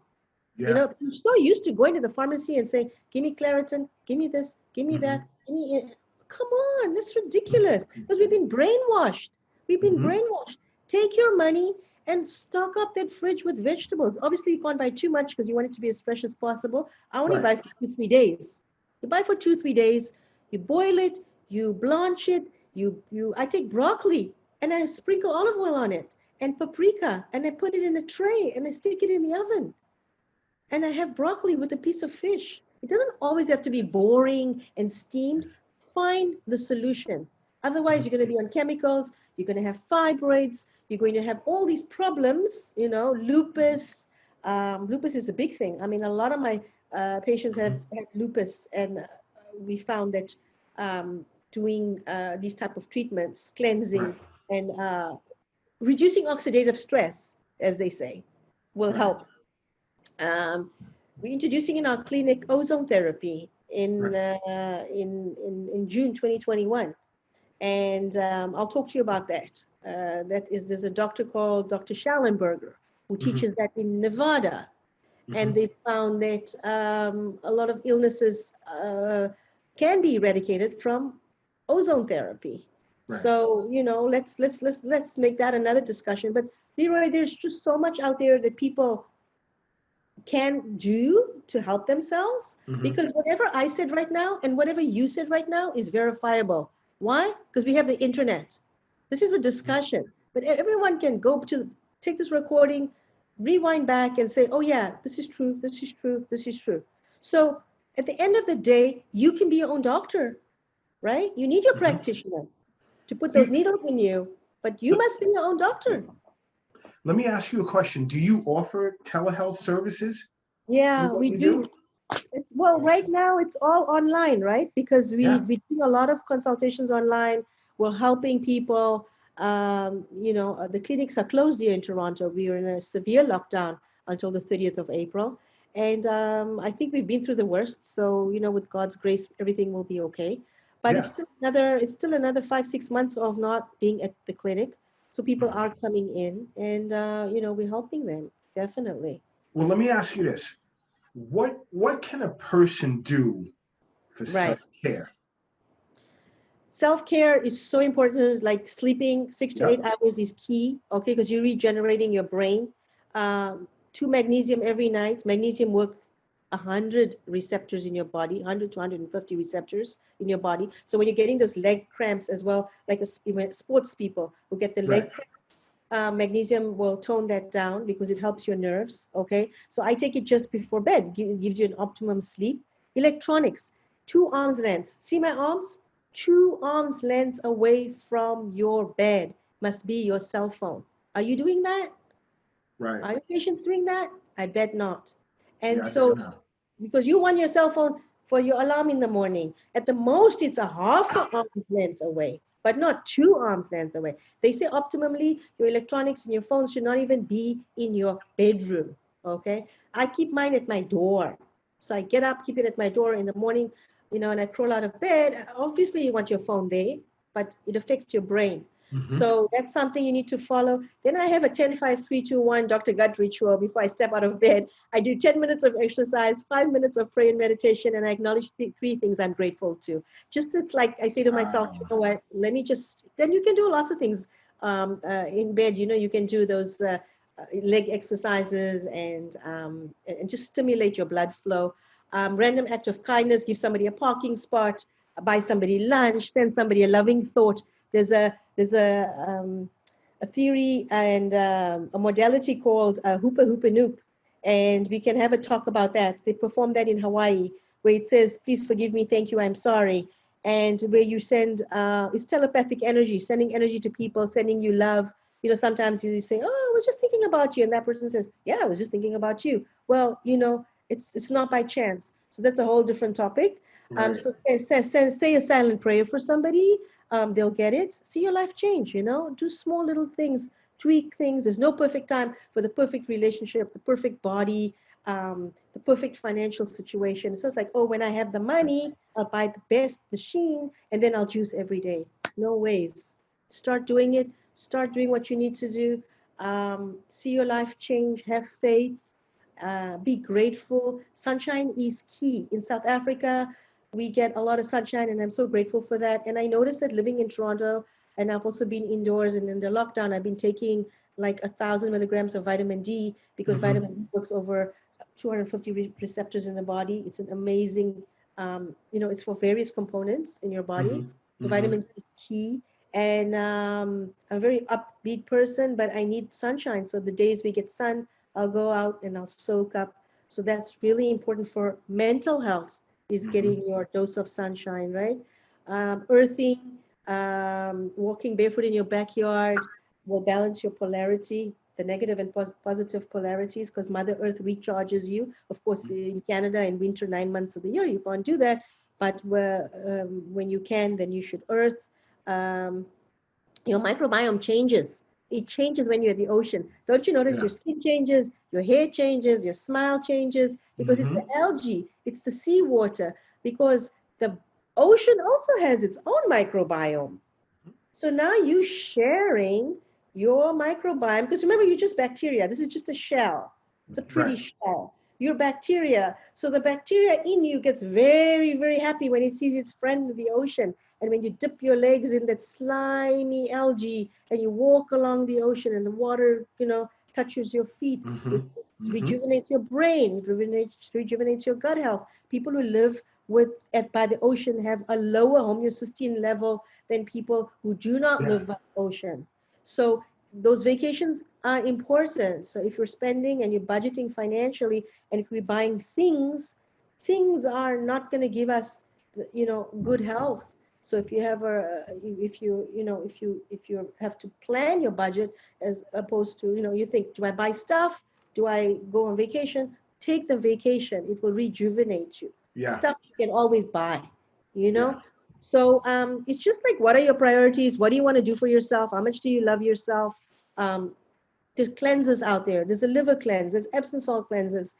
Yeah. I'm so used to going to the pharmacy and saying, give me Claritin, give me this, give me that, Hmm. give me it. Come on, that's ridiculous, because we've been brainwashed. We've been Hmm. brainwashed. Take your money and stock up that fridge with vegetables. Obviously, you can't buy too much because you want it to be as fresh as possible. I only Right. buy for 2, 3 days. You buy for 2, 3 days, you boil it, you blanch it, I take broccoli and I sprinkle olive oil on it and paprika, and I put it in a tray and I stick it in the oven, and I have broccoli with a piece of fish. It doesn't always have to be boring and steamed. Yes. Find the solution. Otherwise, Mhm. you're going to be on chemicals, you're going to have fibroids, you're going to have all these problems, lupus. Lupus is a big thing. I mean, a lot of my patients have Mhm. had lupus, and we found that doing these type of treatments, Right. cleansing, and reducing oxidative stress, as they say, will Right. help. um, we're introducing in our clinic ozone therapy Right. in June 2021. And I'll talk to you about that. There's a doctor called Dr. Schallenberger who Hmm. teaches that in Nevada. and they found that a lot of illnesses can be eradicated from ozone therapy. Right. So, let's make that another discussion. But Leroy, there's just so much out there that people can do to help themselves, Hmm. because whatever I said right now and whatever you said right now is verifiable. Why? Because we have the internet. This is a discussion, but everyone can go to take this recording, rewind back and say, oh yeah, this is true, this is true, this is true. So at the end of the day, you can be your own doctor, right? You need your Hmm. practitioner to put those needles in you, but you must be your own doctor. Let me ask you a question. Do you offer telehealth services through Yeah, what we you do? do. It's well, right Awesome. now it's all online, right? Because Yeah. we do a lot of consultations online. We're helping people. The clinics are closed here in Toronto. We are in a severe lockdown until the 30th of April, and I think we've been through the worst. So with God's grace, everything will be okay. But Yeah. it's still another 5-6 months of not being at the clinic. So people Mhm. are coming in, and we're helping them definitely. Well, let me ask you this. What can a person do for Right. self-care? Self-care is so important, like sleeping 6 to 8 Yep. hours is key, okay, because you're regenerating your brain. Two magnesium every night. Magnesium work 100 receptors in your body, 100 to 150 receptors in your body. So when you're getting those leg cramps as well, like sports people who get the Right. leg cramps, magnesium will tone that down because it helps your nerves, okay? So I take it just before bed. It gives you an optimum sleep. Electronics, 2 arms length. See my arms? 2 arms length away from your bed must be your cell phone. Are you doing that? Right. Are your patients doing that? I bet not. And Yeah, I bet so, not. because you want your cell phone for your alarm in the morning, at the most, it's a half a arm's length away, but not 2 arms length away. They say optimally, your electronics and your phones should not even be in your bedroom. Okay. I keep mine at my door. So I get up, keep it at my door in the morning, and I crawl out of bed. Obviously, you want your phone there, but it affects your brain. Hmm. So that's something you need to follow. Then I have a 10-5-3-2-1 Dr. Gut ritual before I step out of bed. I do 10 minutes of exercise, 5 minutes of prayer and meditation, and I acknowledge three things I'm grateful to. Just it's like I say to myself, you Ah, know what, let me just, then you can do lots of things in bed. You can do those leg exercises and just stimulate your blood flow. Random act of kindness, give somebody a parking spot, buy somebody lunch, send somebody a loving thought. There's a theory and a modality called Hoopa Hoopa Noop, and we can have a talk about that. They perform that in Hawaii, where it says, "Please forgive me, thank you, I'm sorry," and where you send it's telepathic energy, sending energy to people, sending you love. Sometimes you say, "Oh, I was just thinking about you," and that person says, "Yeah, I was just thinking about you." Well, it's not by chance. So that's a whole different topic. right. So say a silent prayer for somebody. They'll get it. See your life change. Do small little things, tweak things. There's no perfect time for the perfect relationship, the perfect body, the perfect financial situation. It's just like, oh, when I have the money, I'll buy the best machine and then I'll juice every day. No ways. Start doing it. Start doing what you need to do. See your life change. Have faith. Be grateful. Sunshine is key. In South Africa, we get a lot of sunshine, and I'm so grateful for that. And I noticed that living in Toronto, and I've also been indoors, and in the lockdown, I've been taking like 1,000 milligrams of vitamin D because Hmm. vitamin D works over 250 receptors in the body. It's an amazing, it's for various components in your body. Hmm. So Hmm. vitamin D is key. And I'm a very upbeat person, but I need sunshine. So the days we get sun, I'll go out and I'll soak up. So that's really important for mental health, is Hmm. getting your dose of sunshine, right? Earthing, walking barefoot in your backyard will balance your polarity, the negative and positive polarities, because Mother Earth recharges you. Of course, in Canada, in winter, 9 months of the year, you can't do that. But when you can, then you should earth. Um, your microbiome changes. It changes when you're at the ocean. Don't you notice Yeah. your skin changes, your hair changes, your smile changes? Because it's the Hmm. algae, it's the seawater, because the ocean also has its own microbiome. So now you sharing your microbiome, because remember, you're just bacteria. This is just a shell. It's a pretty Right. shell. your bacteria. So the bacteria in you gets very, very happy when it sees its friend in the ocean. And when you dip your legs in that slimy algae and you walk along the ocean and the water, touches your feet, it Mm-hmm. Mm-hmm. rejuvenates your brain, it rejuvenates your gut health. People who live by the ocean have a lower homeocysteine level than people who do not Yeah. live by the ocean. So those vacations are important. So if you're spending and you're budgeting financially, and if we're buying things, things are not going to give us, good health. So if you have if you have to plan your budget as opposed to, you think, do I buy stuff? Do I go on vacation? Take the vacation. It will rejuvenate you. Yeah. Stuff you can always buy, you Yeah. know. So it's just like, what are your priorities? What do you want to do for yourself? How much do you love yourself? Um, there's cleanses out there. There's a liver cleanse. There's Epsom salt cleanses.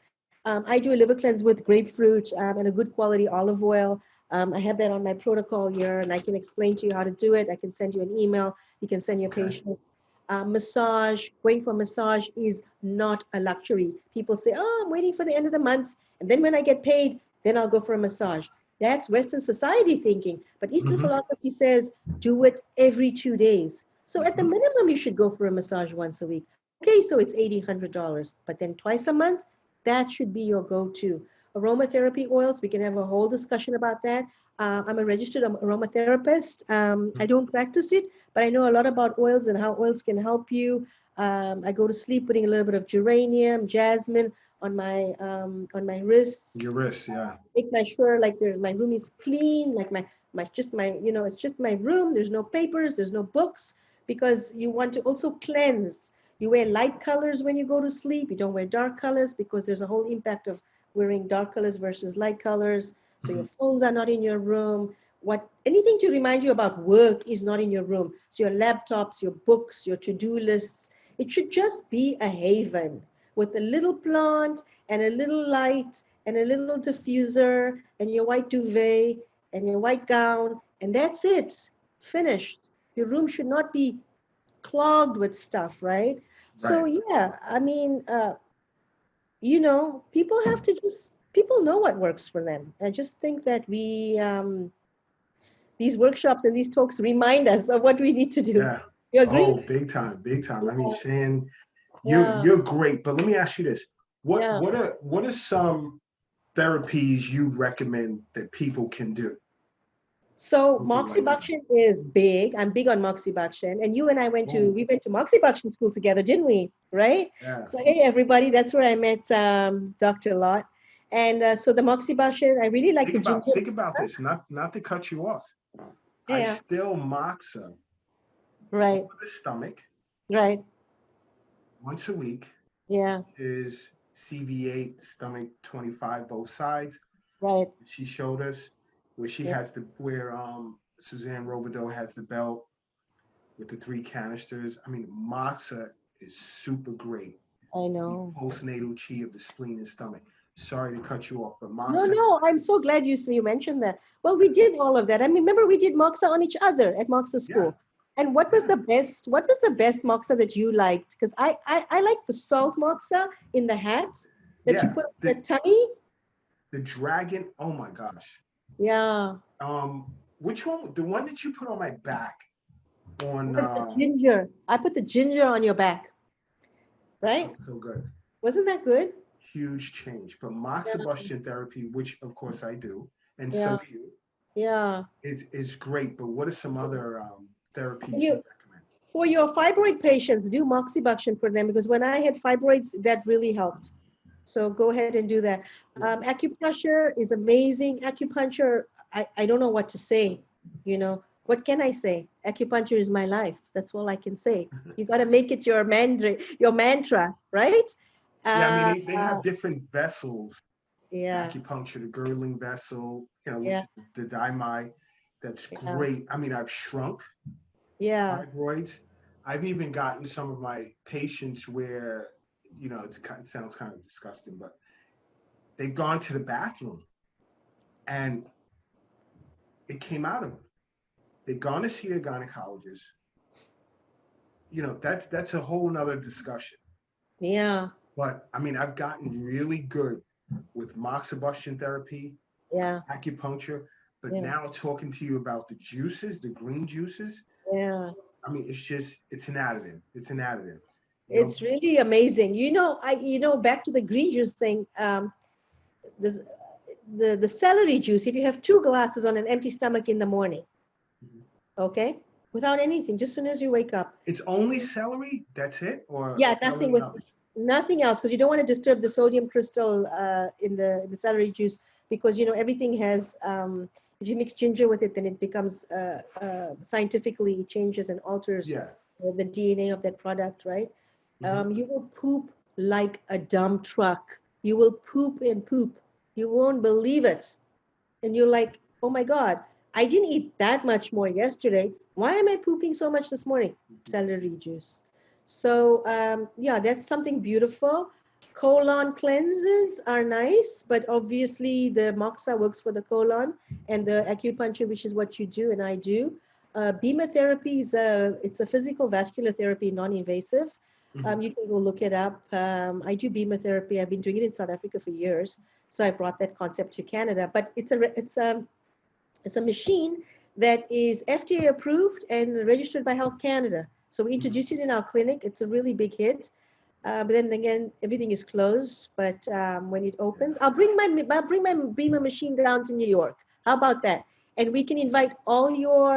I do a liver cleanse with grapefruit and a good quality olive oil. I have that on my protocol here, and I can explain to you how to do it. I can send you an email. You can send your Okay. patient. Massage, going for massage is not a luxury. People say, oh, I'm waiting for the end of the month. And then when I get paid, then I'll go for a massage. That's Western society thinking. But Eastern Mm-hmm. philosophy says do it every 2 days. So at the Mm-hmm. minimum, you should go for a massage once a week. Okay, so it's $80, $100. But then twice a month, that should be your go-to. Aromatherapy oils, we can have a whole discussion about that. I'm a registered aromatherapist. I don't practice it, but I know a lot about oils and how oils can help you. I go to sleep putting a little bit of geranium, jasmine on my Your wrists. wrist, yeah. Make my sure like my room is clean, like it's just my room. There's no papers, there's no books, because you want to also cleanse. You wear light colors when you go to sleep. You don't wear dark colors, because there's a whole impact of wearing dark colors versus light colors. So Mm-hmm. your phones are not in your room. Anything to remind you about work is not in your room. So your laptops, your books, your to-do lists, it should just be a haven with a little plant and a little light and a little diffuser and your white duvet and your white gown, and that's it. Finished. Your room should not be clogged with stuff, right? So Right. yeah, I mean, people know what works for them. I just think that these workshops and these talks remind us of what we need to do. Yeah. You agree? Oh, big time, big time. I mean, Shane, Yeah, you're great. But let me ask you this: what yeah. what are what are some therapies you recommend that people can do? So Something like that. moxibustion is big. I'm big on moxibustion. And you and I Oh, we went to moxibustion school together, didn't we? Right? yeah. So hey everybody, that's where I met Dr. Lot. And so the moxibustion, I really like Think the about ginger. think about this. Not to cut you off. I Yeah, still moxa right, over the stomach right. once a week. Yeah, Is CV8 stomach 25 both sides. right. She showed us where she Yeah, has the where Suzanne Robideau has the belt with the three canisters. I mean, moxa is super great. I The know. postnatal chi of the spleen and stomach. Sorry to cut you off, but No, moxa. no, I'm so glad you mentioned that. Well, we did all of that. I mean, remember we did moxa on each other at moxa Yeah, school. And yeah, what was the best moxa that you liked? Because I like the salt moxa in the hat that you yeah. put on the tummy. The dragon. Oh my gosh. Yeah. Which one? The one that you put on my back on Was the ginger. I put the ginger on your back, that right? felt so good. Wasn't that good? Huge change. But Yeah. moxibustion therapy, which of course I do, and so Yeah. do you, Yeah. is great. But what are some other therapies you You recommend? For your fibroid patients, do moxibustion for them, because when I had fibroids, that really helped. So go ahead and do that. Yeah. Acupressure is amazing. Acupuncture, I don't know what to say. What can I say? Acupuncture is my life. That's all I can say. You got to make it your mantra, right? Yeah, I mean Uh, they have different vessels. yeah, Acupuncture, the girdling vessel, which yeah, is the daimai. That's yeah, great. I mean, I've shrunk yeah. fibroids. I've even gotten some of my patients where, it sounds kind of disgusting, but they've gone to the bathroom and it came out of them. They've gone to see their gynecologist. That's a whole nother discussion. Yeah. But I mean, I've gotten really good with moxibustion therapy, Yeah, acupuncture, but yeah, now talking to you about the juices, the green juices. yeah. I mean, it's an additive. It's an additive. You know, It's really amazing. Back to the green juice thing. This, the celery juice. If you have 2 glasses on an empty stomach in the morning, mhm. okay, without anything, just as soon as you wake up. It's only celery. That's it, or Yeah, celery and others. nothing else, because you don't want to disturb the sodium crystal in the celery juice, because everything has. If you mix ginger with it, then it becomes scientifically changes and alters Yeah. the DNA of that product, right? Hmm. You will poop like a dump truck. You will poop and poop. You won't believe it. And you're like, oh my God, I didn't eat that much more yesterday. Why am I pooping so much this morning? Celery juice. So, yeah, that's something beautiful. Colon cleanses are nice, but obviously the moxa works for the colon, and the acupuncture, which is what you do and I do. Bema therapy it's a physical vascular therapy, non-invasive. Hmm. You can go look it up. I do Bema therapy. I've been doing it in South Africa for years, so I brought that concept to Canada. But it's a machine that is FDA approved and registered by Health Canada. So we Hmm. introduced it in our clinic. It's a really big hit. But then again, everything is closed. But when it opens, I'll bring my Beamer machine down to New York. How about that? And we can invite all your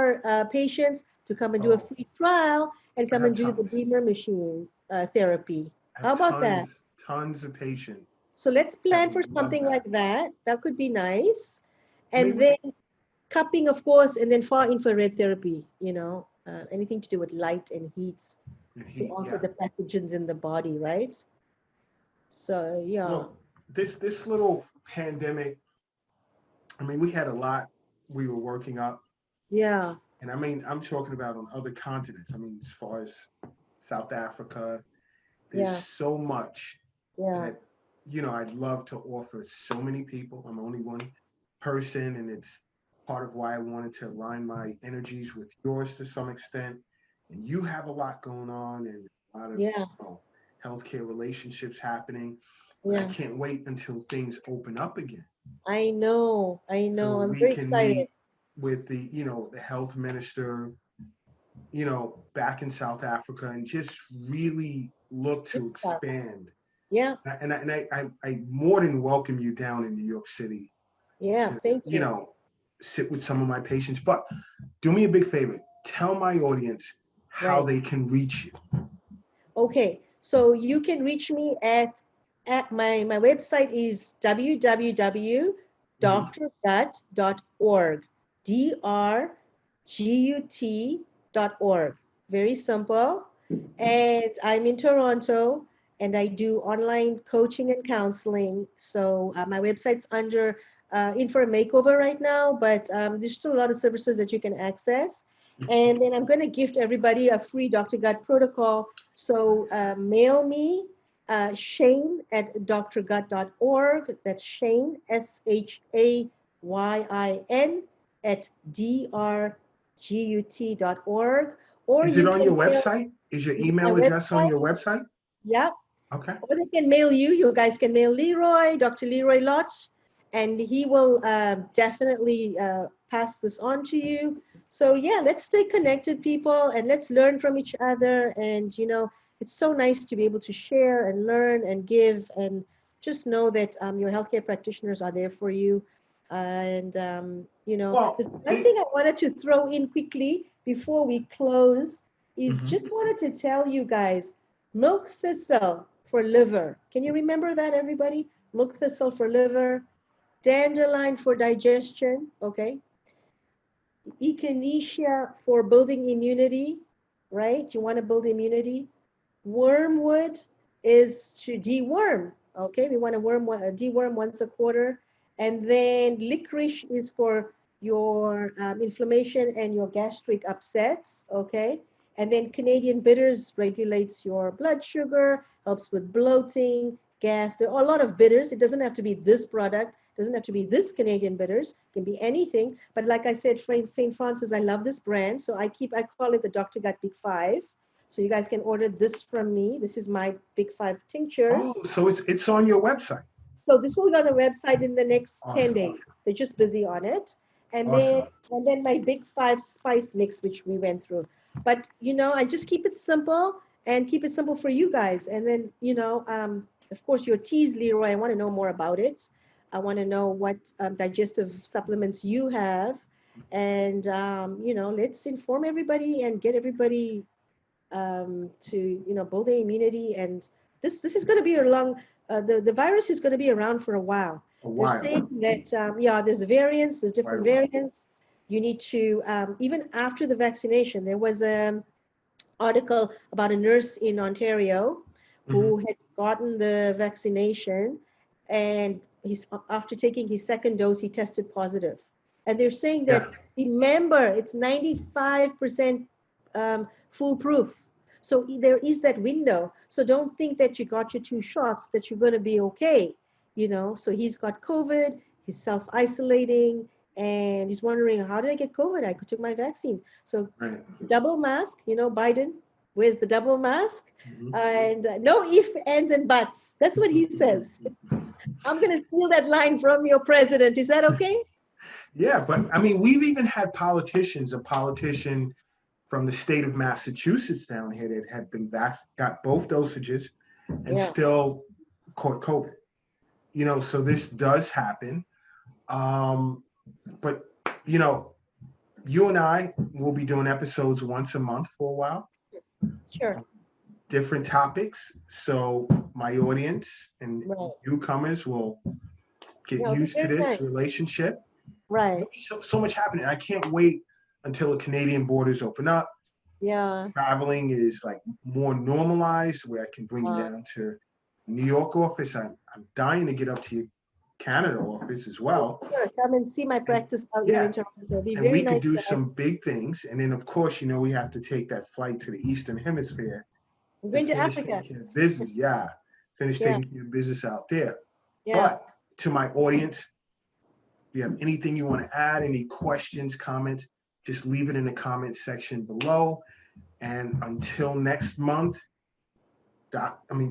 patients to come and do a Oh, free trial and I come have and do the tons. Beamer machine therapy. I How have about that? tons of patients So let's that plan for would love something that. like that. That could be nice. I mean, And then cupping, of course, and then far infrared therapy, anything to do with light and heat and to heat, alter yeah. the pathogens in the body, right? So, yeah, Look, this little pandemic. I mean, we had a lot we were working up, yeah, and I mean, I'm talking about on other continents. I mean, as far as South Africa, there's yeah, so much yeah, that I'd love to offer so many people. I'm only one person, and it's part of why I wanted to align my energies with yours to some extent. And you have a lot going on, and a lot of yeah, healthcare relationships happening. But I yeah. can't wait until things open up again, I know, I so know. I'm we very can excited. meet with the health minister, back in South Africa, and just really look Good to stuff. expand. Yeah, I more than welcome you down in New York City yeah. to, Thank you. sit with some of my patients. But do me a big favor, tell my audience how Right. they can reach you. Okay. So you can reach me at my website is Mhm. www.drgut.org. drgut.org. Very simple. And I'm in Toronto, and I do online coaching and counseling. So my website's under in for a makeover right now, but there's still a lot of services that you can access. And then I'm going to gift everybody a free Dr. Gut protocol. So Nice. mail me Shane at drgut.org. That's Shane, SHAYIN at drgut.org. Or Is it you on your can mail website? Is your my email address on website. your website? Yeah, Okay. or they can mail you. You guys can mail Leroy, Dr. Leroy Lodge, and he will definitely pass this on to you. So yeah, let's stay connected, people, and let's learn from each other. And it's so nice to be able to share and learn and give, and just know that your healthcare practitioners are there for you. And the Well, one thing I wanted to throw in quickly before we close is mhm. just wanted to tell you guys, milk thistle for liver. Can you remember that, everybody? Milk thistle for liver, dandelion for digestion, okay? Echinacea for building immunity, right? You want to build immunity. Wormwood is to deworm, okay? We want to deworm once a quarter. And then licorice is for your inflammation and your gastric upsets, okay? And then Canadian bitters regulates your blood sugar, helps with bloating, gas. There are a lot of bitters. It doesn't have to be this product. It doesn't have to be this Canadian bitters. It can be anything. But like I said, St. Francis, I love this brand. So I call it the Dr. Gut Big Five. So you guys can order this from me. This is my Big Five Oh, tinctures. so it's on your website. So this will be on the website in the next 10 Awesome. days. They're just busy on it. And Awesome. then my big 5 spice mix, which we went through. But I just keep it simple and keep it simple for you guys. And then, of course, your teas, Leroy, I want to know more about it. I want to know what digestive supplements you have. And, let's inform everybody and get everybody to build their immunity. And this is going to be a long the virus is going to be around for a while. A They're while. saying that there's variants, there's different Right. variants. You need to even after the vaccination, there was an article about a nurse in Ontario who had gotten the vaccination, and after taking his second dose he tested positive. And they're saying that, remember, it's 95% foolproof. So there is that window. So don't think that you got your 2 shots that you're going to be okay. So he's got COVID, he's self-isolating, and he's wondering, how did I get COVID? I took my vaccine. So double mask, Biden wears the double mask, and no ifs, ands, and buts. That's what he says. I'm going to steal that line from your president. Is that okay? Yeah, but I mean, we've even had a politician from the state of Massachusetts down here that had been got both dosages and still caught COVID. So this does happen. But, you and I will be doing episodes once a month for a while. Sure. Different topics. So my audience and newcomers will get used to this relationship. Right. So much happening. I can't wait until the Canadian borders open up. Yeah. Traveling is like more normalized, where I can bring you down to New York office. I'm dying to get up to your Canada office as well. Sure. Come and see my practice out here in Toronto. It'd be and very we nice could do some big things. And then, of course, we have to take that flight to the Eastern Hemisphere. I'm going to Africa. Business, finish taking care of business out there. But to my audience, if you have anything you want to add, any questions, comments, just leave it in the comment section below. And until next month,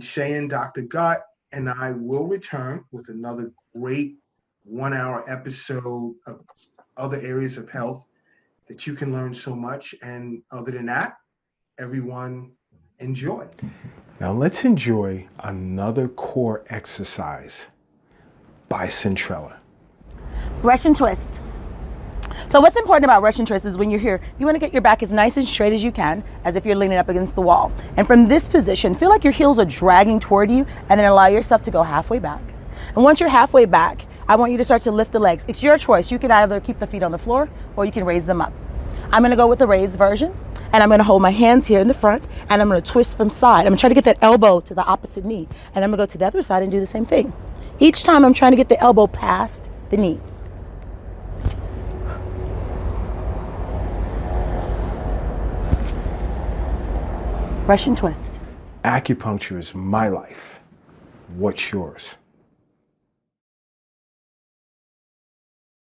Shane, Dr. Gutt, and I will return with another great 1-hour episode of other areas of health that you can learn so much. And other than that, everyone enjoy. Now let's enjoy another core exercise by Centrella. Russian twist. So what's important about Russian twist is when you're here, you want to get your back as nice and straight as you can, as if you're leaning up against the wall. And from this position, feel like your heels are dragging toward you, and then allow yourself to go halfway back. And once you're halfway back, I want you to start to lift the legs. It's your choice. You can either keep the feet on the floor or you can raise them up. I'm going to go with the raised version, and I'm going to hold my hands here in the front, and I'm going to twist from side. I'm going to try to get that elbow to the opposite knee, and I'm going to go to the other side and do the same thing. Each time I'm trying to get the elbow past the knee. Russian twist. Acupuncture is my life. What's yours?